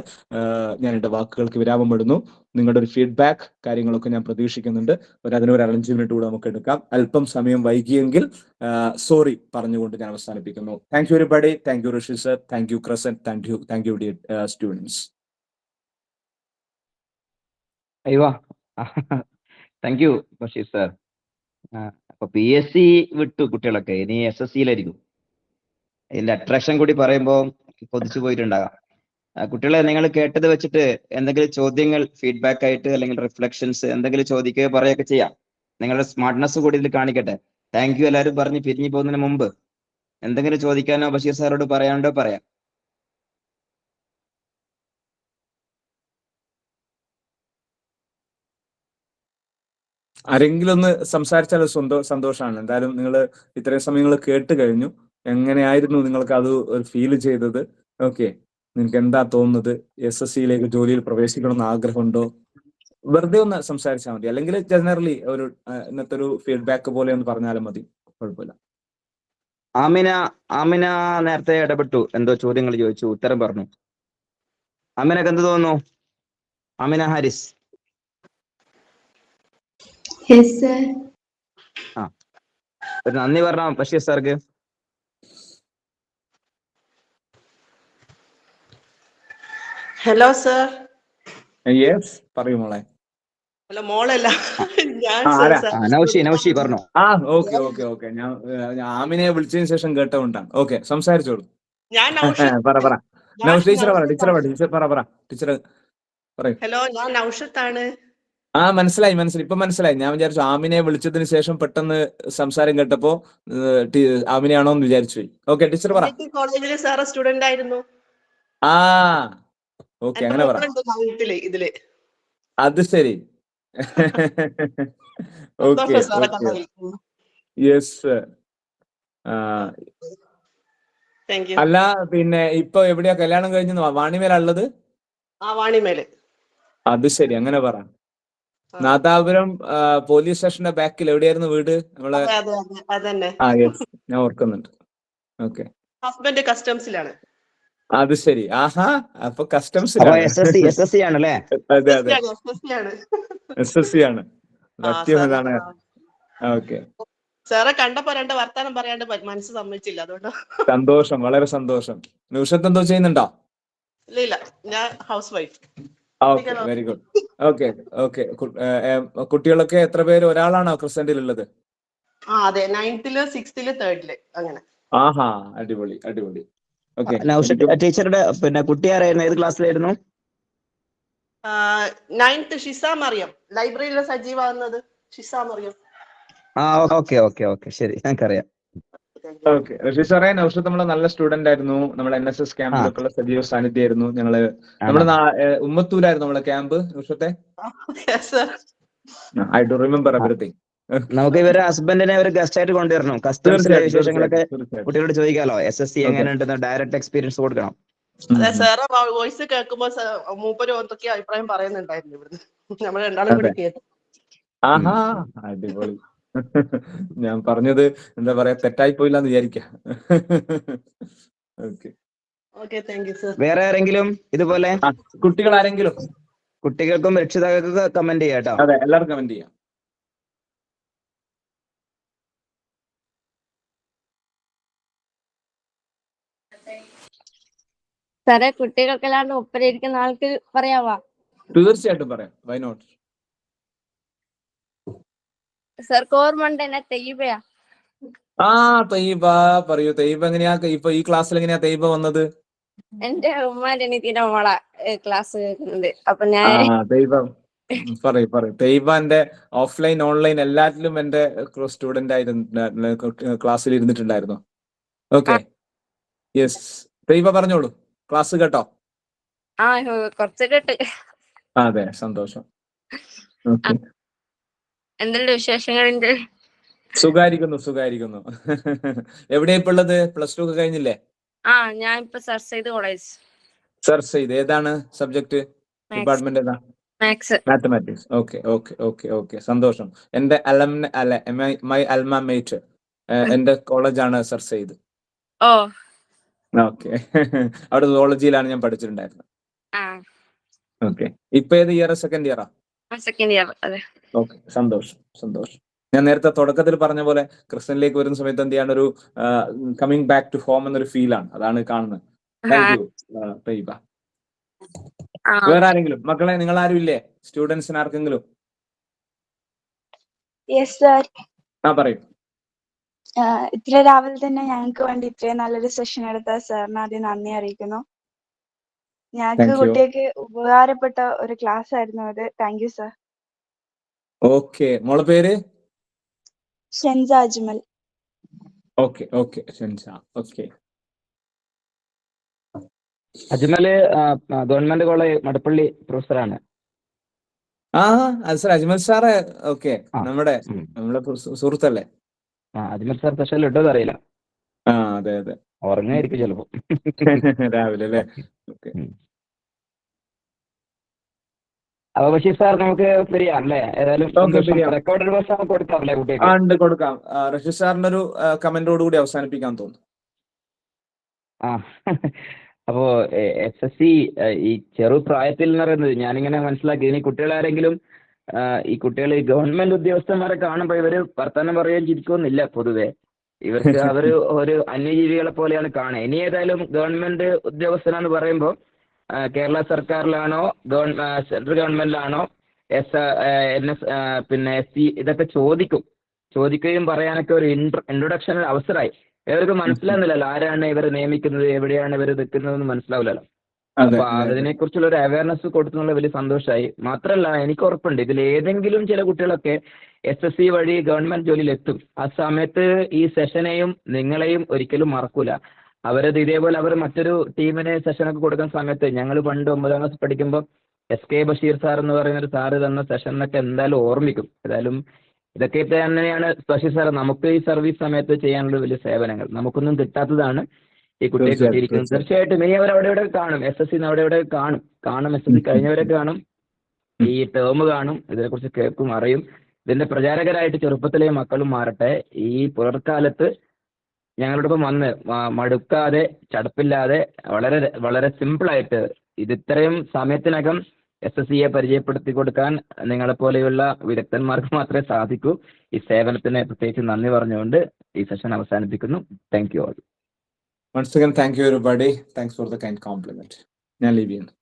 ഞാൻ എന്റെ വാക്കുകൾക്ക് വിരാമമിടുന്നു. നിങ്ങളുടെ ഒരു ഫീഡ്ബാക്ക് കാര്യങ്ങളൊക്കെ ഞാൻ പ്രതീക്ഷിക്കുന്നുണ്ട്. അതിനൊരു 5 മിനിറ്റ് കൂടെ നമുക്ക് എടുക്കാം. അല്പം സമയം വൈകിയെങ്കിൽ സോറി പറഞ്ഞുകൊണ്ട് ഞാൻ അവസാനിപ്പിക്കുന്നു. Thank you everybody. Thank you Rishi sir, thank you crescent, thank you dear students. അയ്യോ, താങ്ക് യു ബഷീർ സാർ. അപ്പൊ PSC വിട്ടു കുട്ടികളൊക്കെ, ഇനി SSCയിലായിരിക്കും. ഇതിന്റെ അട്രാക്ഷൻ കൂടി പറയുമ്പോൾ കൊതിച്ചു പോയിട്ടുണ്ടാകാം. കുട്ടികളെ, നിങ്ങൾ കേട്ടത് വെച്ചിട്ട് എന്തെങ്കിലും ചോദ്യങ്ങൾ ഫീഡ്ബാക്ക് ആയിട്ട് അല്ലെങ്കിൽ റിഫ്ലക്ഷൻസ് എന്തെങ്കിലും ചോദിക്കുകയോ പറയുകയൊക്കെ ചെയ്യാം. നിങ്ങളുടെ സ്മാർട്ട്നെസ് കൂടി ഇതിൽ കാണിക്കട്ടെ. താങ്ക് യു എല്ലാവരും പറഞ്ഞ് പിരിഞ്ഞു പോകുന്നതിന് മുമ്പ് എന്തെങ്കിലും ചോദിക്കാനോ ബഷീർ സാറോട് പറയാണ്ടോ പറയാം. ആരെങ്കിലും ഒന്ന് സംസാരിച്ചാൽ സന്തോഷമാണ്. എന്തായാലും നിങ്ങൾ ഇത്രയും സമയം നിങ്ങൾ കേട്ട് കഴിഞ്ഞു. എങ്ങനെയായിരുന്നു നിങ്ങൾക്ക് അത് ഫീൽ ചെയ്തത്? ഓക്കെ, നിങ്ങൾക്ക് എന്താ തോന്നുന്നത്? SSCയിലേക്ക് ജോലിയിൽ പ്രവേശിക്കണമെന്ന് ആഗ്രഹമുണ്ടോ? വെറുതെ ഒന്ന് സംസാരിച്ചാൽ മതി, അല്ലെങ്കിൽ ജനറലി ഒരു ഇന്നത്തെ ഒരു ഫീഡ്ബാക്ക് പോലെ ഒന്ന് പറഞ്ഞാലും മതി, കുഴപ്പമില്ല. ആമിന നേരത്തെ ഇടപെട്ടു, എന്തോ ചോദ്യങ്ങൾ ചോദിച്ചു, ഉത്തരം പറഞ്ഞു. ആമിനക്ക് എന്ത് തോന്നുന്നു? ആമിന ഹാരിസ്. ആ, ഒരു നന്ദി പറഞ്ഞ ബഷീർ സാർക്ക്. Hello sir. യെസ്, പറയൂ മോളെ. ഹലോ മോളല്ല, ഞാൻ നൗഷി പറഞ്ഞു. ഓക്കെ ഓക്കെ ഓക്കെ, ഞാൻ ആമിനെ വിളിച്ചതിന് ശേഷം കേട്ടോണ്ടാണ്. ഓക്കെ, സംസാരിച്ചോളൂ. ഞാൻ പറ ടീച്ചർ പറ ടീച്ചർ പറയൂ. ഹലോ, ഞാൻ നൗഷത്താണ്. മനസ്സിലായി. ഇപ്പൊ മനസ്സിലായി. ഞാൻ വിചാരിച്ചു ആമിനെ വിളിച്ചതിന് ശേഷം പെട്ടെന്ന് സംസാരം കേട്ടപ്പോ ആമിനെയാണോ എന്ന് വിചാരിച്ചു. ഓക്കെ, ടീച്ചർ പറ. കോളേജിലെ സാറ് സ്റ്റുഡന്റ് ആയിരുന്നു. ഓക്കെ, അങ്ങനെ പറ. ഇതില് അത് ശരി. Okay, yes. അല്ല, പിന്നെ ഇപ്പൊ എവിടെയാ കല്യാണം കഴിഞ്ഞു? വാണിമേലാ ഉള്ളത്? വാണിമേല്. അത് ശരി, അങ്ങനെ പറ. നാദാപുരം പോലീസ് സ്റ്റേഷന്റെ ബാക്കിൽ എവിടെയായിരുന്നു വീട്? നമ്മളെ യെസ്, ഞാൻ ഓർക്കുന്നുണ്ട്. ഓക്കെ, ഹസ്ബൻഡ് കസ്റ്റംസിലാണ്. അത് ശരി. അപ്പൊ കസ്റ്റംസിലാണ്. SSC ആണല്ലേ? അതെ, SSC ആണ്. സത്യം അതാണ്. ഓക്കെ, സാറെ കണ്ടപ്പോ രണ്ട് വർത്താനം പറയാണ്ട് മനസ്സ് സമ്മതിച്ചില്ല, അതുകൊണ്ട്. സന്തോഷം, വളരെ സന്തോഷം. നൗഷത്ത് എന്തോ ചെയ്യുന്നുണ്ടോ? ഇല്ല, ഞാൻ house wife. Okay, very good. Okay. കുട്ടികളൊക്കെ എത്ര പേര്? ഒരാളാണോ ക്രിസന്റിൽ ഉള്ളത്? അതെ, 9th, 6th, 3rd അങ്ങനെ. അടിപൊളി. ടീച്ചറുടെ പിന്നെ കുട്ടി ആരായിരുന്നു? ഏത് ക്ലാസ്സിലായിരുന്നു? 9th ഷിസ മറിയം, ലൈബ്രറിയിലെ സജീവാകുന്നത് ഷിസ മറിയം. ഓക്കെ, ശരി, ഞങ്ങൾക്കറിയാം. ഓക്കെ, റഷീദ് സാറേ, നൗഷത്ത് നമ്മളെ നല്ല സ്റ്റുഡന്റ് ആയിരുന്നു. നമ്മളെ NSS ക്യാമ്പിലൊക്കെ ഉള്ള സജീവ സാന്നിധ്യമായിരുന്നു. നമ്മുടെ ഉമ്മത്തൂരായിരുന്നു നമ്മളെ ക്യാമ്പ്. നൗഷത്തെ, ഐ ഡു റിമെമ്പർ എവരിതിങ്. നമുക്ക് ഇവരെ ഹസ്ബൻഡിനെ ഒരു ഗസ്റ്റ് ആയിട്ട് കൊണ്ടുവരണം. കസ്റ്റംസിലെ വിശേഷങ്ങളൊക്കെ കുട്ടികളോട് ചോദിക്കാലോ. SSC എങ്ങനെയുണ്ടെന്ന് ഡയറക്റ്റ് എക്സ്പീരിയൻസ് കൊടുക്കണം. അതെ, സാറ് വോയിസ് കേൾക്കുമ്പോ മൂപ്പര് എന്തൊക്കെയോ അഭിപ്രായം പറയുന്നുണ്ടായിരുന്നു ഇവിടുന്ന്. നമ്മൾ രണ്ടാളും കൂടി കേട്ടു. അടിപൊളി. ഞാൻ പറഞ്ഞത് എന്താ പറയാ, തെറ്റായി പോയില്ലാന്ന് വിചാരിക്കാം. വേറെ ആരെങ്കിലും ഇതുപോലെ കുട്ടികൾ ആരെങ്കിലും? കുട്ടികൾക്കും രക്ഷിതാക്കൾക്കും കമന്റ് ചെയ്യാം കേട്ടോ. അതെ, എല്ലാവർക്കും കമന്റ് ചെയ്യാം. സാറേ, കുട്ടികൾക്കല്ലാണ്ട് ഒപ്പരിയിരിക്കുന്ന ആൾക്ക് പറയാവാ? തീർച്ചയായിട്ടും പറയാം, വൈ നോട്ട്. സാർക്ക് ഓർമ്മണ്ട് എന്നെ തെയ്യബയാ? തയ്യബ പറയൂ. തയ്യബ എങ്ങനെയാ ഇപ്പൊ ഈ ക്ലാസ്സിൽ എങ്ങനെയാ തയ്യബ വന്നത്? എന്റെ ഉമ്മാന്റെ അനിയത്തിന്റെ മോളെ ക്ലാസ് കേൾക്കുന്നുണ്ട്. അപ്പൊ ഞാൻ പറയൂ. തയ്യബ എന്റെ ഓഫ്ലൈൻ ഓൺലൈൻ എല്ലാറ്റിലും എന്റെ സ്റ്റുഡന്റ് ആയിരുന്നു, ക്ലാസ്സിൽ ഇരുന്നിട്ടുണ്ടായിരുന്നു. Okay, yes. തയ്യബ പറഞ്ഞോളൂ, ക്ലാസ് കേട്ടോ? കുറച്ച് കേട്ട്. അതെ, സന്തോഷം. എന്തെല്ലാം വിശേഷങ്ങളുണ്ട്? സുഖായിരിക്കുന്നു. എവിടെയാ ഇപ്പൊ ഉള്ളത്? +2 ഒക്കെ കഴിഞ്ഞില്ലേ? ഞാൻ ഇപ്പൊ Sir Syed college. Sir Syed ഏതാണ് സബ്ജക്ട്? ഡിപ്പാർട്ട്മെന്റ് ഏതാ? മാത്തമാറ്റിക്സ്. ഓക്കെ, സന്തോഷം. എന്റെ മൈ അൽമ മേറ്റ്, എന്റെ കോളേജാണ് സർ സെയ്ദ്. ഓക്കെ. അവിടെ സുവോളജിയിലാണ് ഞാൻ പഠിച്ചിട്ടുണ്ടായിരുന്നത്. ഓക്കെ, ഇപ്പൊ ഏത് ഇയർ? സെക്കൻഡ് ഇയറാ? Second year. അതെ. ഓക്കെ, സന്തോഷം. ഞാൻ നേരത്തെ തുടക്കത്തിൽ പറഞ്ഞ പോലെ ക്രിസ്ത്യനിലേക്ക് വരുന്ന സമയത്ത് എന്ത് ചെയ്യാണ്, ഒരു കമ്മിങ് ബാക്ക് ടു ഹോം എന്നൊരു ഫീലാണ്, അതാണ് കാണുന്നത്. Thank you Thayyaba. വേറെ ആരെങ്കിലും? മക്കളെ, നിങ്ങൾ ആരും ഇല്ലേ? സ്റ്റുഡൻസിന് ആർക്കെങ്കിലും? പറയൂ. ഇത്ര രാവിലെ തന്നെ ഞങ്ങൾക്ക് വേണ്ടി ഇത്രയും നല്ലൊരു സെഷൻ എടുത്ത സാറിന് ആദ്യം നന്ദി അറിയിക്കുന്നു. ഞങ്ങൾക്ക് കുട്ടികൾക്ക് ഉപകാരപ്പെട്ട ഒരു ക്ലാസ് ആയിരുന്നു അത്. Thank you sir. ഓക്കെ, മോളെ പേര്? Shensa Ajmal. Okay, Shensa. Okay. Ajmal government college Madappally പ്രൊഫസറാണ്. അത് സാർ അജ്മൽ സാറ് ഓക്കെ, ആ നമ്മുടെ ഉം. നമ്മളെ സുഹൃത്തല്ലേ? അജ്മൽ സാർ സ്പെഷ്യൽ ഇട്ടത് അറിയില്ല, അതെ അതെ. ഉറങ്ങായിരിക്കും ചിലപ്പോ. രാവിലെ അല്ലേ? ഓക്കെ. അപ്പൊ ബഷീർ സാർ നമുക്ക് പിരിയാം അല്ലേ? ഏതായാലും ഓക്കെ, പിരിയാം. റെക്കോർഡഡ് വേഴ്സ് നമുക്ക് കൊടുക്കാമല്ലേ കുട്ടികൾക്ക്? ഉണ്ട്, കൊടുക്കാം. റഷീദ് സാറിന്റെ ഒരു കമന്റോട് കൂടി അവസാനിപ്പിക്കാൻ തോന്നുന്നു. ആ അപ്പോ SSC ഈ ചെറുപ്രായത്തിൽ എന്ന് പറയുന്നത് ഞാനിങ്ങനെ മനസ്സിലാക്കി, ഇനി കുട്ടികളാരെങ്കിലും ഈ കുട്ടികൾ ഗവൺമെന്റ് ഉദ്യോഗസ്ഥന്മാരെ കാണുമ്പോൾ ഇവര് വർത്തമാനം പറയുകയും ചിരിക്കുന്നില്ല. പൊതുവെ ഇവർക്ക് അവര് ഒരു അന്യജീവികളെ പോലെയാണ് കാണുക. ഇനി ഏതായാലും ഗവൺമെന്റ് ഉദ്യോഗസ്ഥനാന്ന് പറയുമ്പോൾ കേരള സർക്കാരിലാണോ സെൻട്രൽ ഗവൺമെന്റിലാണോ NS പിന്നെ SC ഇതൊക്കെ ചോദിക്കുകയും പറയാനൊക്കെ ഒരു ഇൻട്രൊഡക്ഷൻ അവസരമായി. ഇവർക്ക് മനസ്സിലാകുന്നില്ലല്ലോ ആരാണ് ഇവരെ നിയമിക്കുന്നത്, എവിടെയാണ് ഇവർ നിൽക്കുന്നതെന്ന് മനസ്സിലാവില്ലല്ലോ. അപ്പൊ അതിനെ കുറിച്ചുള്ള ഒരു അവയർനെസ് കൊടുത്തുള്ള വലിയ സന്തോഷമായി. മാത്രമല്ല എനിക്ക് ഉറപ്പുണ്ട് ഇതിൽ ഏതെങ്കിലും ചില കുട്ടികളൊക്കെ SSC വഴി ഗവൺമെന്റ് ജോലിയിൽ എത്തും. ആ സമയത്ത് ഈ സെഷനെയും നിങ്ങളെയും ഒരിക്കലും മറക്കൂല. അവരത് ഇതേപോലെ അവർ മറ്റൊരു ടീമിന് സെഷനൊക്കെ കൊടുക്കുന്ന സമയത്ത് ഞങ്ങൾ പണ്ട് 9ാം ക്ലാസ് പഠിക്കുമ്പോൾ SK ബഷീർ സാർ എന്ന് പറയുന്ന ഒരു സാറ് തന്ന സെഷനൊക്കെ എന്തായാലും ഓർമ്മിക്കും. ഏതായാലും ഇതൊക്കെ തന്നെയാണ് ബഷീർ സാർ നമുക്ക് ഈ സർവീസ് സമയത്ത് ചെയ്യാനുള്ള വലിയ സേവനങ്ങൾ. നമുക്കൊന്നും കിട്ടാത്തതാണ് ഈ കുട്ടിയെ കിട്ടിയിരിക്കുന്നത്. തീർച്ചയായിട്ടും ഇനി അവർ അവിടെ ഇവിടെ കാണും, SSC അവിടെ ഇവിടെ കാണും SSC കഴിഞ്ഞവരെ കാണും, ഈ ടേം കാണും, ഇതിനെക്കുറിച്ച് കേൾക്കും, അറിയും. ഇതിന്റെ പ്രചാരകരായിട്ട് ചെറുപ്പത്തിലെ മക്കളും മാറട്ടെ. ഈ പുലർക്കാലത്ത് ഞങ്ങളോടൊപ്പം വന്ന് മടുക്കാതെ ചടപ്പില്ലാതെ വളരെ വളരെ സിമ്പിളായിട്ട് ഇത് ഇത്രയും സമയത്തിനകം SSCയെ പരിചയപ്പെടുത്തി കൊടുക്കാൻ നിങ്ങളെപ്പോലെയുള്ള വിദഗ്ധന്മാർക്ക് മാത്രമേ സാധിക്കൂ. ഈ സേവനത്തിന് പ്രത്യേകിച്ച് നന്ദി പറഞ്ഞുകൊണ്ട് ഈ സെഷൻ അവസാനിപ്പിക്കുന്നു. Thank you all. Once again, thank you everybody. Thanks for the kind compliment. ഞാൻ ലീവ് ചെയ്യുന്നു.